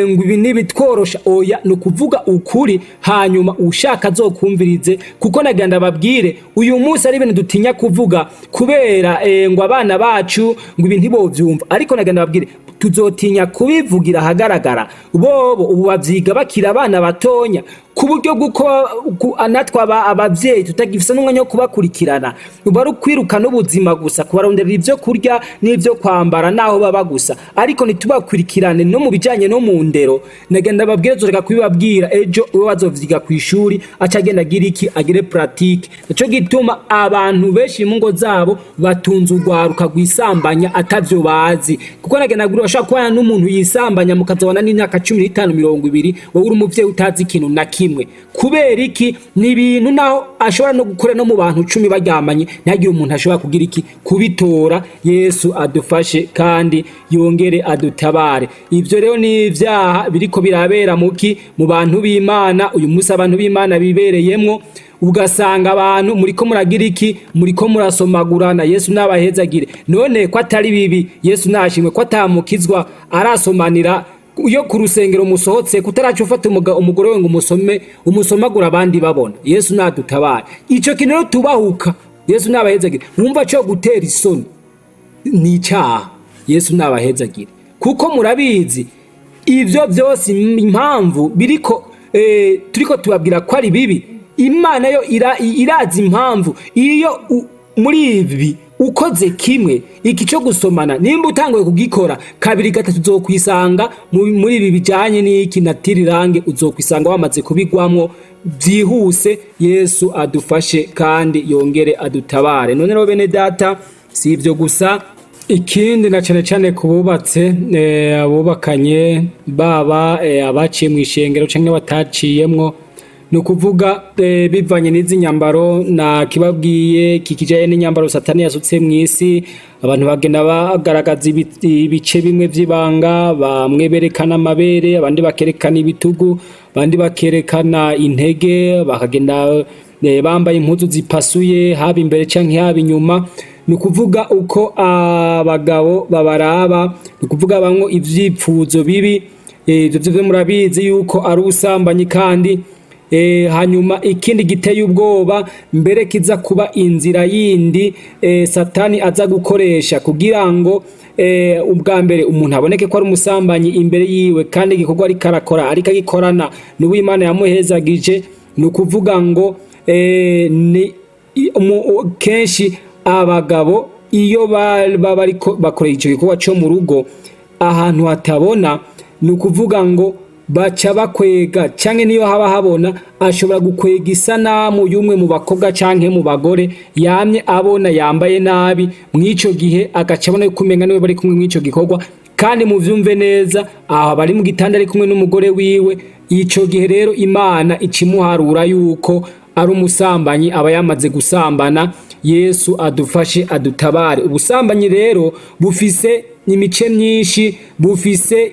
ngo ibi nibitworosha, oya, no kuvuga ukuri, hanyuma ushaka azokumvirize. Kuko nagenda babwire uyu munsi ari ibintu dutinya kuvuga kubera ngo abana bacu ngo ibi ntibovyumva, ariko nagenda babwire tuzotinya kubivugira ahagaragara. Bobo ubu bavyiga bakira abana batonya, ku buryo bw'uko anatwa abavyeyi tutagifise n'umwanya wo kubakurikirana, bari kwirukana ubuzima gusa, kubarondera ivyo kurya n'ivyo kwambara naho baba gusa, ariko nitubakurikirane no mu bijanye no mu ndero. Nagenda babwire zoreka kubibabwira, ejo we bazovyiga ku ishuri acagenda agira iki, agire pratique. Naco gituma abantu benshi mu ngo zabo batunze urwaruka rwisambanya atavyo bazi. Kuko nagenda gura bashaka kubana n'umuntu yisambanya mukazabana n'imyaka 15 20, wowe uri umuvyeyi utazi ikintu na kimwe. Kubera iki? Ni ibintu naho ashobora no gukora no mu bantu 10 baryamanye, ntagire umuntu ashobora kugira iki, kubitora. Yesu adufashe kandi yongere adutabare. Ivyo rero ni ivyaha biriko birabera muki mu bantu b'Imana uyu munsi, abantu b'Imana bibereyemwo. Ugasanga abantu muriko muragira iki, muriko murasomagurana. Yesu nabahezagire. None ko atari bibi, Yesu nashimwe ko atamukizwa arasomanira iyo ku rusengero musohotse kutaraca ufata umugore we ngo umusomagura abandi babona. Yesu nadutabare. Ico kintu tubahuka. Yesu nabahezagire. Mwumva cyo gutera isoni ni icyaha. Yesu nabahezagire. Kuko murabizi ivyo byose impamvu biriko turiko tubabwira ko ari bibi. Imana yo irazi impamvu iyo muri ibi ukoze kimwe iki cyo gusomana nimba utanguye kugikora kabiri gatatu uzokwisanga muri ibi bijanye n'iki natirirange uzokwisanga wamaze kubigwamwo byihuse. Yesu adufashe kandi yongere adutabare. None rero bene data si ivyo gusa, ikindi na cyane kububatse abubakanye baba abaciye mu ishengero canke bataciyemwo, nukuvuga bivanye n'izi nyambaro na kibabwiye kikijaye n'inyambaro Satani yasutse mw'isi. Abantu bagenda bagaragaza ibice bimwe vy'ibanga, bamwe berekana amabere, abandi bakerekana ibitugu, abandi bakerekana intege, bakagenda bambaye impuzu zipasuye haba imbere canke haba inyuma. Nukuvuga uko abagabo babaraba, nukuvuga bamwe ivyipfuzo bibi. Ivyo byo murabizi yuko ari ubusambanyi kandi hanyuma ikindi giteye ubwoba mbere kiza kuba inzira yindi Satani aza gukoresha kugira ngo ubwa mbere umuntu aboneke ko ari umusambanyi imbere yiwe kandi igikorwa ari karakora ariko agikorana n'uw'Imana yamuhezagije. Nukuvuga ngo kenshi abagabo iyo bariko bakora ico gikorwa cyo mu rugo ahantu hatabona, nukuvuga ngo baca bakwega canke niyo haba habona ashobora gukwega isanamu y'umwe mu bakobwa canke mu bagore yamye abona yambaye nabi mw'ico gihe agaca abona kumenga niwe bari kumwe mw'ico gikorwa. Kandi muvyumve neza aho bari mu gitanda ari kumwe n'umugore wiwe, ico gihe rero Imana icimuharura yuko ari umusambanyi, aba yamaze gusambana. Yesu adufashe adutabare. Ubusambanyi rero bufise imice myinshi, bufise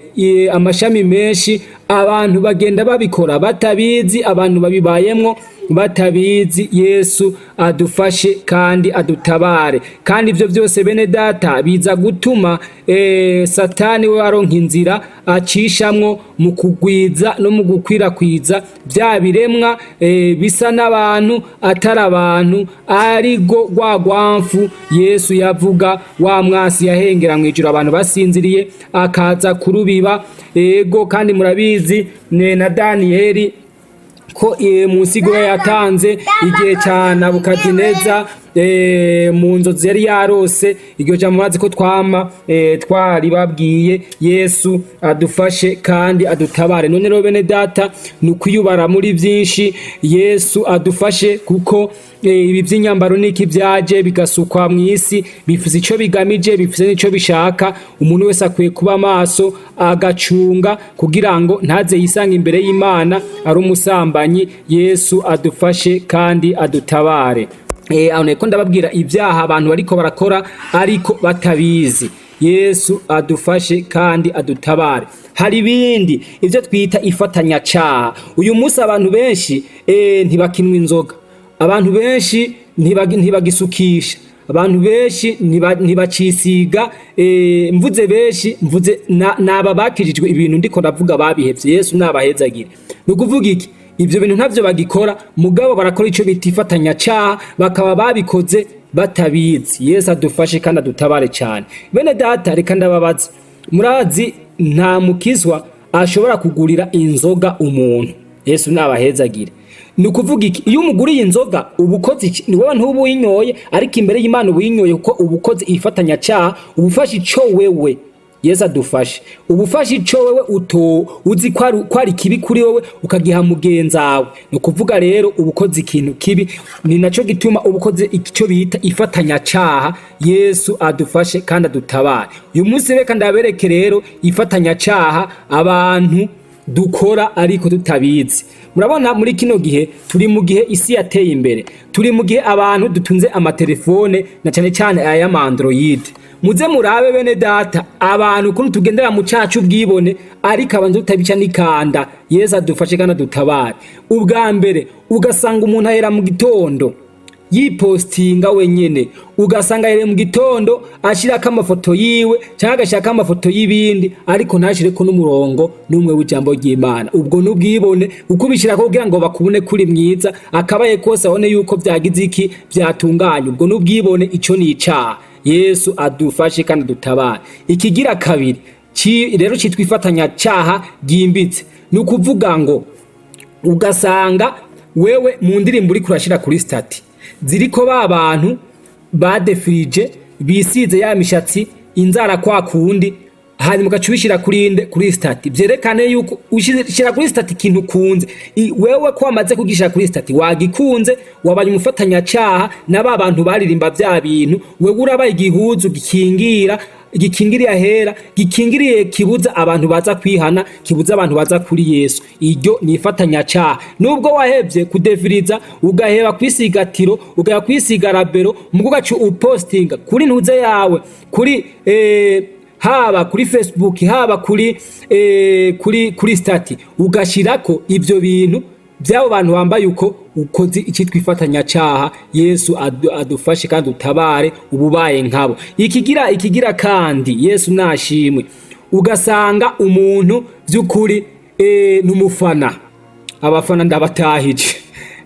amashami menshi, abantu bagenda babikora batabizi, abantu babibayemwo batabizi. Yesu adufashe kandi adutabare. Kandi ivyo byose bene data biza gutuma Satani we aronka inzira acishamwo mu kugwiza no mu gukwirakwiza bya biremwa bisa n'abantu atari abantu, arigo gwagwamfu Yesu yavuga wa mwasi yahengera mwijuru abantu basinziriye akaza kurubiba. Ego kandi murabizi na Daniyeli ko musigo yatanze igihe ca Nabukadineza mu nzozi yari yarose. Iryo jambo murazi ko twari babwiye. Yesu adufashe kandi adutabare. None rero bene data nukwiyubara muri byinshi. Yesu adufashe kuko ibi by'inyambaro niki byaje bigasukwa mw'isi bifise ico bigamije, bifise n'ico bishaka. Umuntu wese akwiye kuba maso agacunga kugira ngo ntaze yisanga imbere y'Imana ari umusambanyi. Yesu adufashe kandi adutabare. Ko ndababwira ibyaha abantu bariko barakora ariko batabizi. Yesu adufashe kandi adutabare. Hari ibindi ivyo twita ifatanyacaha. Uyu munsi abantu benshi ntibakinwa inzoga, abantu benshi ntibagisukisha, abantu benshi ntibacisiga. Mvuze benshi mvuze naba bakijijwe ibintu ndiko ndavuga babihevye. Yesu nabahezagire. Nukuvuga iki? Ivyo bintu ntavyo bagikora, mugabo barakora ico bita ifatanyacaha, bakaba babikoze batabizi. Yesu adufashe kandi adutabare cyane. Bene data reka ndababaza, murazi nta mukizwa ashobora kugurira inzoga umuntu. Yesu nabahezagire. Nukuvuga iki? Iyo umuguriye inzoga ubukoze iki? Ni wowe ntubu uyinyoye ariko imbere y'Imana ubuyinyoye kuko ubukoze ifatanyacaha, ubufashe ico wewe. Yesu adufashe. Ubufashe ico wewe uzi kwari kibi kuri wewe ukagiha mugenzawe. Nukuvuga rero ubukoze ikintu kibi, ni naco gituma ubukoze ico bita ifatanyacaha. Yesu adufashe kandi adutabare. Uyu munsi reka ndabereke rero ifatanyacaha abantu dukora ariko tutabizi. Murabona muri kino gihe turi mu gihe isi yateye imbere, turi mu gihe abantu dutunze amatelefone na cyane aya Android. Muze murabe bene data abantu kuntu tugendera mu cacu bwibone ariko abantu tutabica nikanda. Yesu adufashe kandi adutabare. Ubwa mbere ugasanga umuntu ahera mu gitondo yipostinga wenyene, ugasanga yere mu gitondo ashirako amafoto yiwe canke agashaka amafoto y'ibindi ariko ntashireko n'umurongo n'umwe w'ijambo ry'Imana. Ubwo n'ubwibone ukubishirako kugira ngo bakubone kuri mwiza, akabaye kose abone yuko vyagize iki vyatunganye. Ubwo n'ubwibone, ico ni icaha. Yesu adufashe kandi dutabare. Ikigira kabiri rero citwa ifatanya caha ryimbitse, nukuvuga ngo ugasanga wewe mu ndirimbo uri kurashira kuri stati ziriko ba bantu badefirije bisize ya mishatsi inzara kwa kundi, hanyuma ugacubishira kuri stati vyerekane yuko ushira kuri stati ikintu kunze. Wewe ko wamaze kugishira kuri stati wagikunze, wabaye umufatanya caha n'aba bantu baririmba vya bintu. Wewe urabaye igihuzu gikingiriye ahera, gikingiriye kibuza abantu baza kwihana, kibuza abantu baza kuri Yesu. Iryo ni ifatanya caha. Nubwo wahevye kudefiriza, ugaheba kwisigatiro, ugaheba kwisiga rabero, mugo gacu upostinga kuri ntuze yawe, kuri haba kuri Facebook, haba kuri stati, ugashirako ivyo bintu byabo bantu bambaye uko ukoze icitwa ifatanya caha. Yesu adufashe kandi utabare ububaye nkabo. Ikigira kandi Yesu nashimwe, ugasanga umuntu by'ukuri n'umufana. Abafana ndabatahije.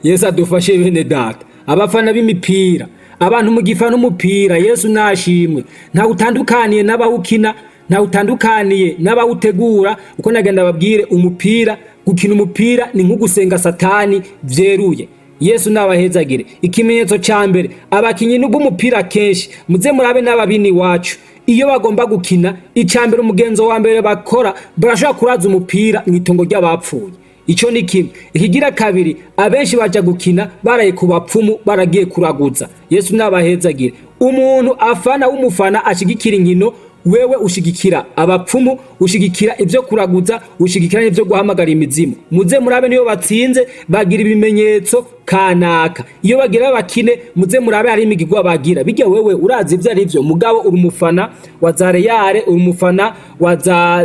Yesu adufashe bene data. Abafana b'imipira, abantu mu gifana n'umupira, Yesu nashimwe, nta utandukaniye n'abawukina, nta utandukaniye n'abawutegura. Uko nagenda babwire, umupira, gukina umupira ni nko gusenga Satani vyeruye. Yesu nabahezagire. Ikimenyetso ca mbere, abakinyi n'ubwo umupira kenshi muze murabe n'ababini wacu, iyo bagomba gukina icambere umugenzo wa mbere bakora barashaka kuraza umupira mwitongo ry'abapfuye. Ico ni kimwe. Ikigira kabiri, abenshi baja gukina baraye ku bapfumu, baragiye kuraguza. Yesu nabahezagire. Umuntu afana w'umufana ashigikira inkino, wewe ushigikira abapfumu, ushigikira ivyo kuraguza, ushigikira n'ivyo guhamagara imizimu. Muze murabe niyo batsinze bagira ibimenyetso kanaka, iyo bagira bakine muze murabe hari imigirwa bagira. Bijya wewe urazi ivyo ari vyo, mugabo uri umufana wa Zareyare, uri umufana wa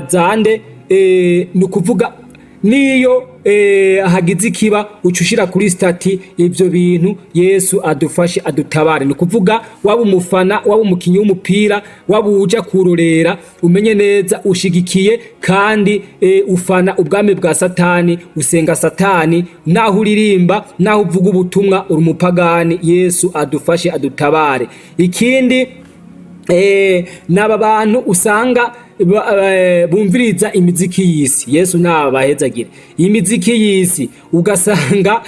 Zande, nukuvuga niyo hagize ikiba ucushira kuri stati ivyo bintu. Yesu adufashe adutabare. Nukuvuga waba umufana, waba umukinyi w'umupira, waba uja kurorera, umenye neza ushigikiye kandi ufana ubwami bwa Satani, usenga Satani, naho uririmba, naho uvuga ubutumwa, uri umupagani. Yesu adufashe adutabare. Ikindi naba bantu usanga bumviriza imiziki y'isi. Yesu nabahezagire. Imiziki y'isi ugasanga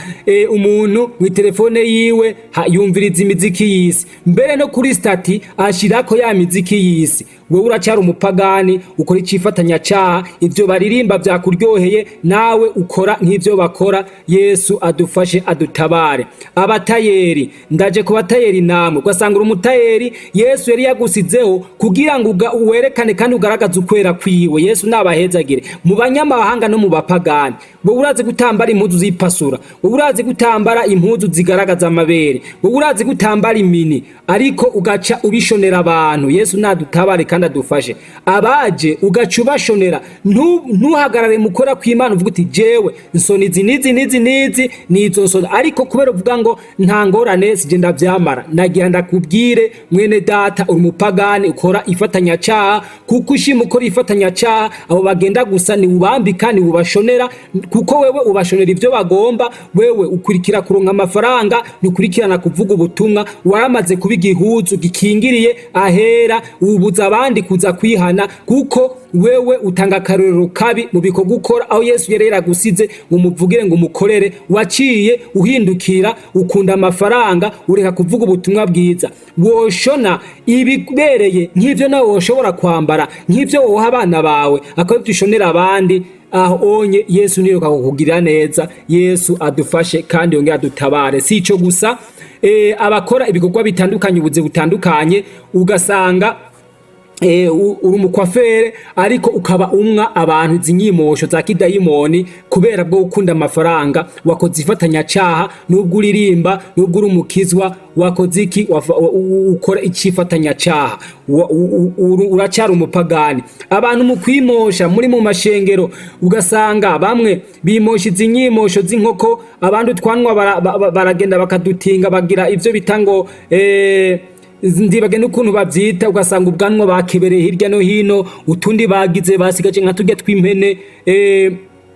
umuntu mu telefone yiwe yumviriza imiziki y'isi, mbere no kuri stati ashirako ya miziki y'isi. Wewe uracyari umupagani, ukora icifatanya caha, ivyo baririmba vyakuryoheye nawe ukora nk'ivyo bakora. Yesu adufashe adutabare. Abatayeri, ndaje ku batayeri namwe, ugasanga umutayeri Yesu yari yagusizeho kugira ngo uwerekane kandi ugaragaza ukwera kwiwe. Yesu nabahezagire. Mu banyamahanga no mu bapagani, wowe urazi gutambara impuzu zipasura, wowe urazi gutambara impuzu zigaragaza amabere, wowe urazi gutambara imini, ariko ugaca ubishonera abantu. Yesu nadutabare kandi adufashe. Abaje ugaca ubashonera, ntuhagarare mukora kw'Imana uvuga uti jewe nsoni nizi nizo nsoni, ariko kubera uvuga ngo nta ngorane sije ndavyamara. Nagira ndakubwire mwene data, uri umupagani ukora ifatanya caha, kuko ushima ukora ifatanya caha, abo bagenda gusa ni ubambika, ni ubashonera, kuko wewe ubashonera ivyo bagomba. Wewe ukurikira kuronka amafaranga, nukurikirana kuvuga ubutumwa, waramaze kuba igihuzu gikingiriye ahera, ubuza abandi kuza kwihana, kuko wewe utanga akarorero kabi mu bikorwa ukora. Aho Yesu yari yaragusize ngo umuvugire ngo umukorere, waciye uhindukira ukunda amafaranga, ureka kuvuga ubutumwa bwiza. Woshona ibibereye nk'ivyo nawe woshobora kwambara, nk'ivyo woha abana bawe, akaba dushonera abandi. Aho onye Yesu niyo kakugirira neza. Yesu adufashe kandi yongera adutabare. Si ico gusa, abakora ibikorwa bitandukanye, ubuze butandukanye, ugasanga uri umukwafere ariko ukaba umwa abantu zinyimosho za kidayimoni kubera bwo gukunda amafaranga wakoze ifatanyacaha nubwo uririmba nubwo uri umukizwa wakoze iki ukora ikifatanyacaha uracyari umupagani abantu mu kwimosha muri mu mashengero ugasanga bamwe bimosha izinyimosho z'inkoko abandi utwanwa baragenda bakadutinga bagira ivyo bitango ndibagenda ukuntu bavyita ugasanga ubwanwa bakebereye hirya no hino utundi bagize basigaje nka turya tw'impene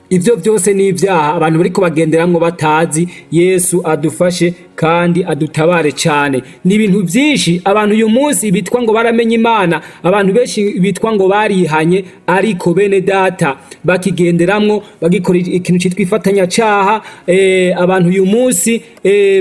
ivyo byose ni ivyaha abantu bariko bagenderamwo batazi. Yesu adufashe kandi adutabare cyane. Ni ibintu byinshi abantu uyu munsi bitwa ngo baramenye Imana, abantu benshi bitwa ngo barihanye, ariko bene data bakigenderamwo bagikora ikintu cyitwa ifatanyacaha. Abantu uyu munsi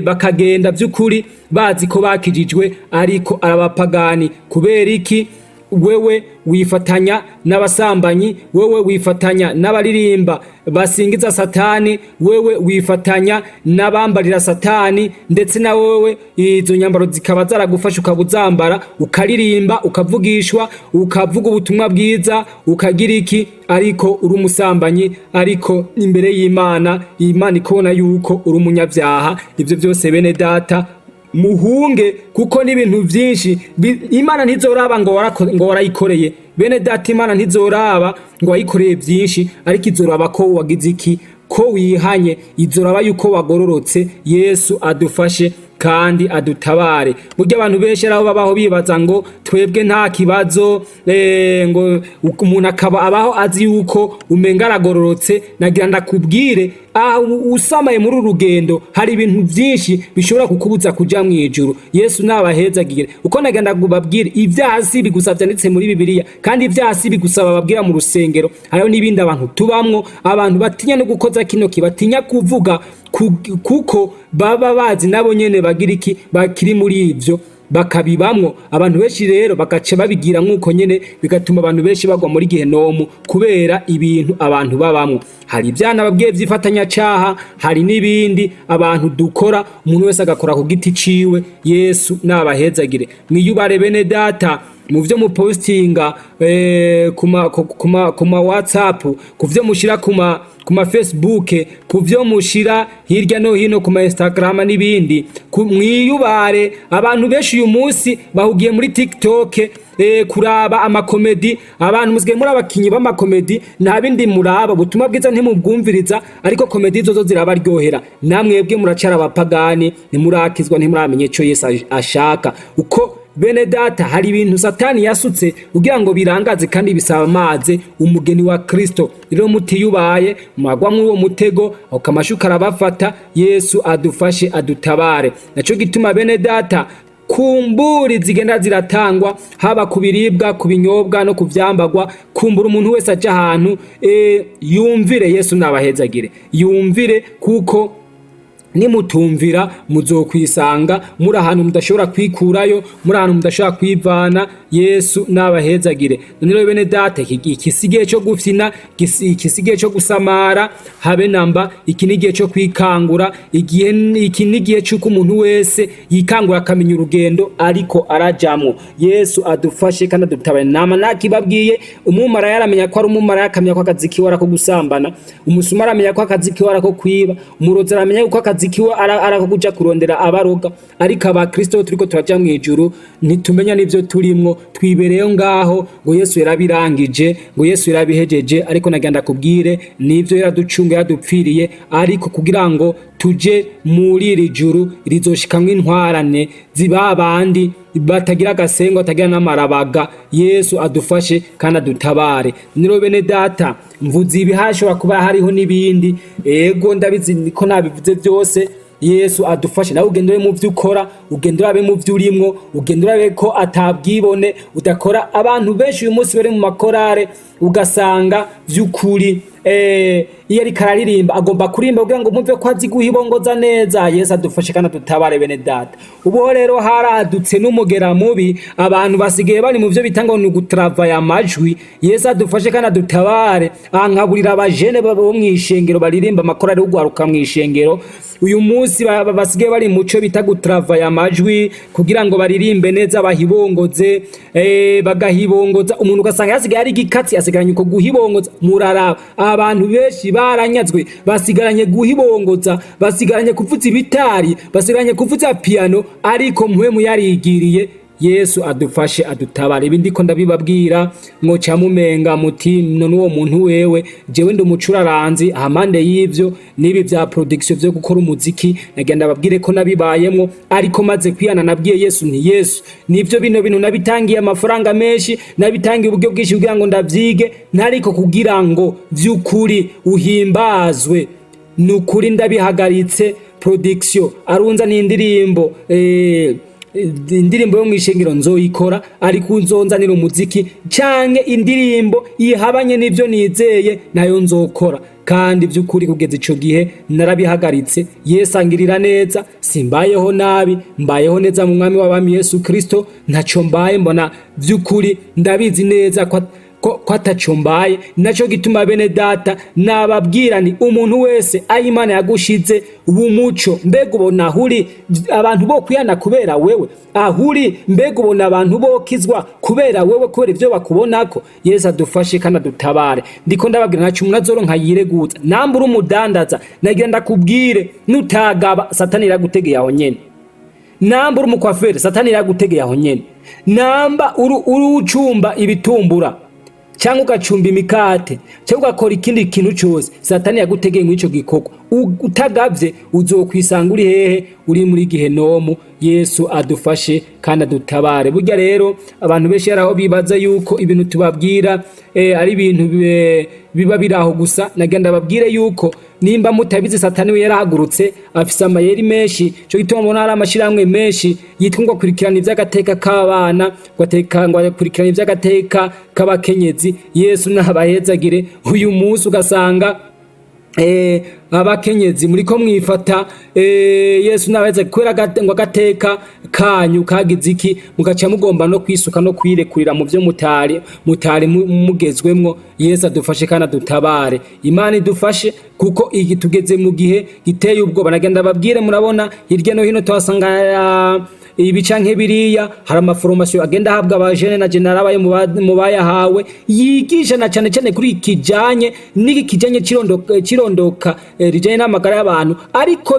bakagenda by'ukuri bazi ko bakijijwe ariko arabapagani. Kubera iki? Wewe wifatanya n'abasambanyi, wewe wifatanya n'abaririmba basingiza satani, wewe wifatanya n'abambarira satani, ndetse na wewe izo nyambaro zikaba zaragufasha ukabuzambara ukaririmba ukavugishwa ukavuga ubutumwa bwiza ukagira iki, ariko uri umusambanyi, ariko imbere y'Imana Imana ikona yuko uri umunyabyaha. Ivyo byose bene data muhunge, kuko n'ibintu byinshi Imana ntizoraba ngo warayikoreye. Bene data Imana ntizoraba ngo wayikoreye byinshi, ariko izoraba ko wagize iki, ko wihanye, izoraba yuko wagororotse. Yesu adufashe kandi adutabare. Burya abantu benshi araho babaho bibaza ngo twebwe nta kibazo, ngo umuntu akaba abaho azi yuko umenga aragororotse. Nagira ndakubwire usamaye muri urugendo hari ibintu byinshi bishobora kukubuza kuja mu ijuru. Yesu nabahezagire. Uko nagira ndakubabwire ibyaha si bigusabye ndetse muri Bibiliya, kandi ibyaha si bigusaba babwira mu rusengero. Hariho n'ibindi abantu tubamwo, abantu batinya no gukoza kino kibatinya kuvuga kuko baba bazi nabo nyene bagira iki, bakiri muri ivyo bakabibamwo. Abantu benshi rero bagace babigira nkuko nyene, bigatuma abantu benshi bagwa muri gehenomu kubera ibintu abantu babamwo. Hari ivyana babwiye vyifatanyacaha, hari n'ibindi abantu dukora, umuntu wese agakora ku giti ciwe. Yesu nabahezagire. Mwiyubare bene data mu vyo mu postinga kuma WhatsApp, ku vyo mushira kuma Facebook, ku vyo mushira hirya no hino kuma Instagram n'ibindi. Mwiyubare. Abantu benshi uyu munsi bahugiye muri TikTok kuraba amakomedi. Abantu musigaye muri abakinyi b'amakomedi, nta bindi muraba, butumwa bwiza ntimubwumviriza, ariko komedi zozo zirabaryohera. Namwebwe muracara abapagani, ntimurakizwa, ntimuramenye ico Yesu ashaka. Uko bene data hari ibintu satani yasutse kugira ngo birangaze kandi bisaba amaze umugeni wa Kristo. Rero mutiyubaye mwagwa mw'uwo mutego, akamashuka arabafata. Yesu adufashe adutabare. Naco gituma bene data kumburi zigenda ziratangwa, haba kubiribwa, kubinyobwa no kuvyambagwa. Kumbura umuntu wese aje ahantu yumvire. Yesu nabahezagire. Yumvire, kuko nimutumvira muzokwisanga muri ahantu mudashobora kwikurayo, muri ahantu mudashobora kwivana. Yesu nabahezagire. None bene data ikisigiye cyo gufyina, ikisigiye cyo gusamara habe namba, iki nigiye cyo kwikangura. Iki nigiye cyuko umuntu wese yikangura akamenya urugendo ariko arajamwo. Yesu adufashe kandi adutabaye. Nama nakibabwiye, umumara yaramenya ko ari umumara, yakamenya ko akazi kiwe arako gusambana, umusuma aramenya ko akazi kiwe arako kwiba, umurozi aramenya ko akazi kiwe arako kuja kurondera abaroga. Ariko abakristo turiko turaja mu ijuru ntitumenya nivyo turimwo, twibereyo ngaho ngo Yesu yarabirangije, ngo Yesu yarabihejeje. Ariko nagenda kubwire nivyo yaraducunga, yadupfiriye, ariko kugira ngo tuje muri iri juru rizoshikamwe intwarane zibabandi batagira gasengo, batagira n'amarabaga. Yesu adufashe kandi adutabare. Niro bene data mvuze ibihashobora kuba hariho n'ibindi, ego ndabizi ko nabivuze byose. Yesu adufashe. Nawe ugendere mu vyo ukora, ugendere abe mu vyo urimwo, ugendere abe ko atabwibone udakora. Abantu benshi uyu munsi bari mu makorare ugasanga vy'ukuri iyo ariko araririmba agomba kuririmba kugira ngo mumve ko azi guhibongoza neza. Yesu adufashe kandi dutabare bene data. Ubu rero haradutse n'umugera mubi, abantu basigaye bari mu byo bitanga ngo gutravaya amajwi. Yesu adufashe kandi dutabare, ankaburira abajene babo mwishengero baririmba amakorari ugwaruka mwishengero. Uyu munsi basigaye bari muco bita gutravaya amajwi kugira ngo baririmbe neza bahibongoze, bagahibongoza. Umuntu ugasanga yasigaye ari gikatsi asigaranye uko guhibongoza. Muraraba abantu benshi baranyazwe, basigaranye guhibongoza, basigaranye kuvuza ibitari, basigaranye kuvuza piano, ariko muhemu yarigiriye. Yesu adufashe adutabare. Ibindi ko ndabibabwira mwoca mumenga muti none uwo muntu wewe jewe ndi umucuraranzi ahamande y'ivyo nibi vya production vyo gukora umuziki, nagenda babwire ko nabibayemwo, ariko maze kwiyana nabwiye Yesu nti Yesu nivyo bintu nabitangiye amafaranga menshi, nabitangiye uburyo bwinshi kugira ngo ndavyige, ntariko kugira ngo vy'ukuri uhimbazwe. Nukuri ndabihagaritse production arunza n'indirimbo indirimbo yo mwishengero nzoyikora, ariko unzonzanira umuziki canke indirimbo ihabanye n'ivyo nizeye nayo nzokora. Kandi vy'ukuri kugeza ico gihe narabihagaritse. Yesu angirira neza, simbayeho nabi, mbayeho neza mu mwami w'abami Yesu Kristo. Ntaco mbaye, mbona vy'ukuri ndabizi neza ko ataco mbaye. Naco gituma bene data nababwira ni umuntu wese aho Imana yagushize ubumuco, mbega ubona ahuri abantu bo kwiyana kubera wewe, ahuri mbega ubona abantu bo kizwa kubera wewe, kubera ivyo bakubonako. Yesu adufashe kandi adutabare. Ndiko ndababwira ntaco umuntu azoronka yireguza. Nambura umudandaza nagira ndakubwire nutagaba satani iragutegeye aho nyene. Nambura umukwafere satani iragutegeye aho nyene. Namba urucumba ibitumbura cyangwa ugacumba imikate cyangwa ugakora ikindi kintu cyose satani yagutegeye mu ico gikorwa, utagavye uzokwisanga uri hehe? Uri muri gihenomu. Yesu adufashe kandi adutabare. Burya rero abantu benshi yaraho bibaza yuko ibintu tubabwira ari ibintu biba biraho gusa. Nagenda babwire yuko nimba mutabizi satani we yarahagurutse afise amayeri menshi, cyo gituma mbona ari amashiramwe menshi yitwa ngo kurikirana ivy'agateka k'abana, ngo kurikirana ivy'agateka k'abakenyezi. Yesu nabahezagire. Uyu munsi ugasanga abakenyezi muriko mwifata Yesu nabaheze kwera ngo agateka kanyu kagize iki, mugaca mugomba no kwisuka no kwirekurira mu byo mutari mugezwemwo. Yesu adufashe kandi adutabare. Imana idufashe kuko iki tugeze mu gihe giteye ubwoba. Nagenda babwire, murabona hirya no hino tuhasanga ibica nk'ibiriya, hari amaforomasiyo agenda ahabwa abajene na general mu bayahawe yigisha na cyane cyane kuri ikijanye n'ikijanye cirondoka rijanye n'amagara y'abantu, ariko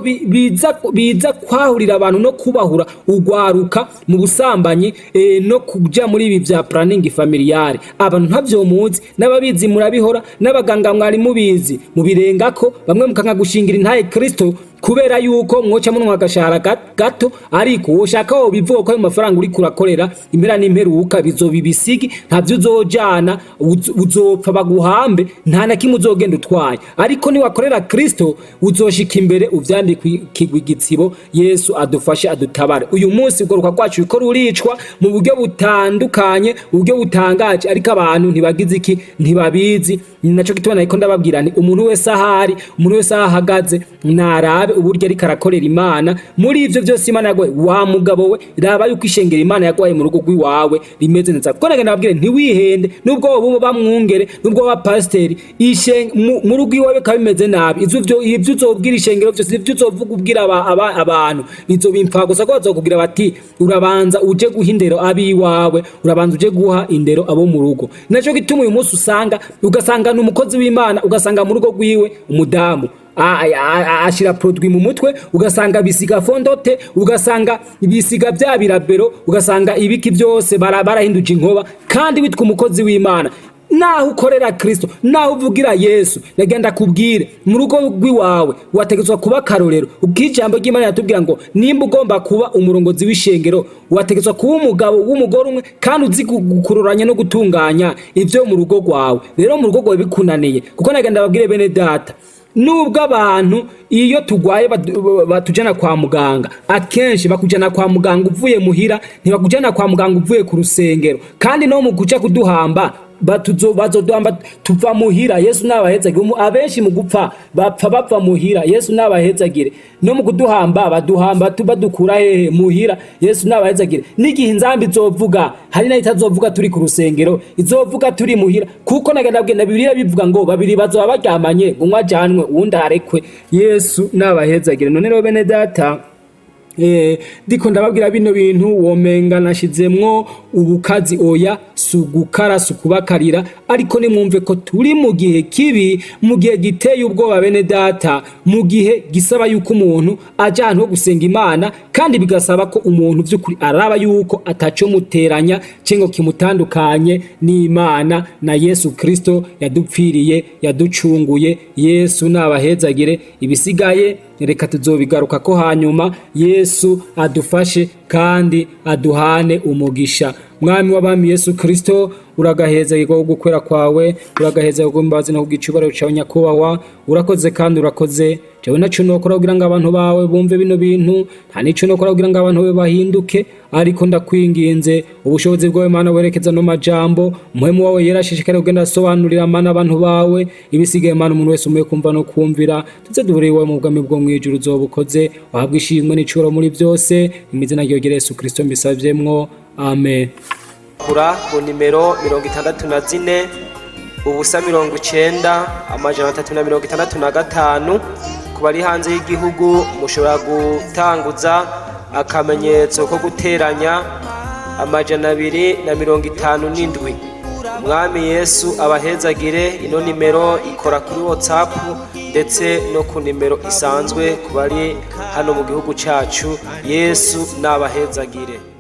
biza kwahurira abantu no kubahura ugwaruka mu busambanyi no kuja muri ibi vya planning familiare. Abantu ntavyo muzi, n'ababizi murabihora, n'abaganga mwari mubizi mubirengako, bamwe mukanka gushingira intaye Kristo kubera yuko mwoca munwa agashahara gato, ariko woshaka wo bivuga ko ayo mafaranga uri kurakorera impera n'imperuka bizobibisigi, ntavyo uzojana, uzopfa baguhambe, nta na kimwe uzogenda utwaye. Ariko ni wakorera Kristo uzoshika imbere uvyandikwa igitsibo. Yesu adufashe adutabare. Uyu munsi ugoruka kwacu uko ruricwa mu buryo butandukanye, uburyo butangaje, ariko abantu ntibagize iki, ntibabizi. Naco gitubona iko ndababwira ni umuntu wese ahari, umuntu wese ahagaze narabe uburyo ari karakorera Imana. Muri ivyo byose Imana yagoye wa mugabo we, raba yuko ishengera Imana yagoye mu rugo rw'iwawe rimeze neza. Kuko nagenda babwire ntiwihende, nubwo bo bamwungere, nubwo ba pasiteri mu rugo iwawe kabimeze nabi, ivyo uzobwira ishengero byose, ivyo uzovuga ubwira abantu bizobimfa gusa ko bazokubwira bati urabanza uje guha indero abiwawe, urabanza uje guha indero abo mu rugo. Naco gituma uyu munsi ugasanga n'umukozi w'Imana, ugasanga mu rugo rwiwe umudamu ashira produit mu mutwe, ugasanga bisiga fondote, ugasanga bisiga bya birabero, ugasanga ibiki byose barahinduje inkoba, kandi witwa umukozi w'Imana. Naho ukorera Kristo, naho uvugira Yesu, nagenda kubwire mu rugo rw'iwawe wategetswe kuba karorero. Ubwijambo ry'Imana yatubwira ngo nimba ugomba kuba umurongozi w'ishengero, wategetswe kuba umugabo w'umugore umwe kandi uzi gukururanya no gutunganya ivyo mu rugo rwawe. Rero mu rugo rwawe bikunaniye, kuko nagenda babwire bene data, nubwo abantu iyo tugwaye batujana kwa muganga, akenshi bakujana kwa muganga uvuye muhira, ntibakujana kwa muganga uvuye ku rusengero. Kandi no mu kuja kuduhamba bazodamba tuva muhira. Yesu nabahezagire. Abenshi mu gupfa bapfa muhira. Yesu nabahezagire. No mu kuduhamba baduhamba badukura hehe muhira. Yesu nabahezagire. N'igihe inzambi izovuga hari nayo itazovuga turi ku rusengero, izovuga turi muhira, kuko nagenda bwenda Bibiliya bivuga ngo babiri bazoba baryamanye, umwe ajanwe uwundi arekwe. Yesu nabahezagire. None rero bene data, diko ndababwira bino bintu womenga nashizemwo ubukazi, oya sugukara sukubakarira, ariko nimwumve ko turi mu gihe kibi, mu gihe giteye ubwoba bene data, mu gihe gisaba yuko umuntu aja ahantu ho gusenga Imana, kandi bigasaba ko umuntu vy'ukuri araba yuko ataco muteranya cengo kimutandukanye n'Imana na Yesu Kristo yadupfiriye yaducunguye. Yesu nabahezagire. Ibisigaye reka tuzobigaruka ko hanyuma. Yesu adufashe kandi aduhane umugisha. Mwami w'abami Yesu Kristo, uragahezagirwa gukwera kwawe, uragahezagirwa kumbazi no kugicubaro cyawe nyakubahwa. Urakoze kandi urakoze. Jewe naco nokora kugira ngo abantu bawe bumve bino bintu, nta nico nokora kugira ngo abantu bahinduke, ariko ndakwinginze ubushobozi bwawe Mana werekeza no majambo, muhemu wawe yerashishikare kugenda asobanurira Mana abantu bawe. Ibisigaye Mana umuntu wese umuye kumva no kumvira, tuze duhuriye mu bwami bwo mwijuru uzobukoze, wahabwa ishimwe n'icuro muri byose. Imizina y'Yesu Yesu Kristo mbisavyemwo, amen.
Kura ku nimero 64 ubusa 90 amajana 365. Ku bari hanze y'igihugu mushobora gutanguza akamenyetso ko guteranya amajana 257. Umwami Yesu abahezagire. Ino nimero ikora kuri WhatsApp ndetse no ku nimero isanzwe ku bari hano mu gihugu cyacu. Yesu nabahezagire.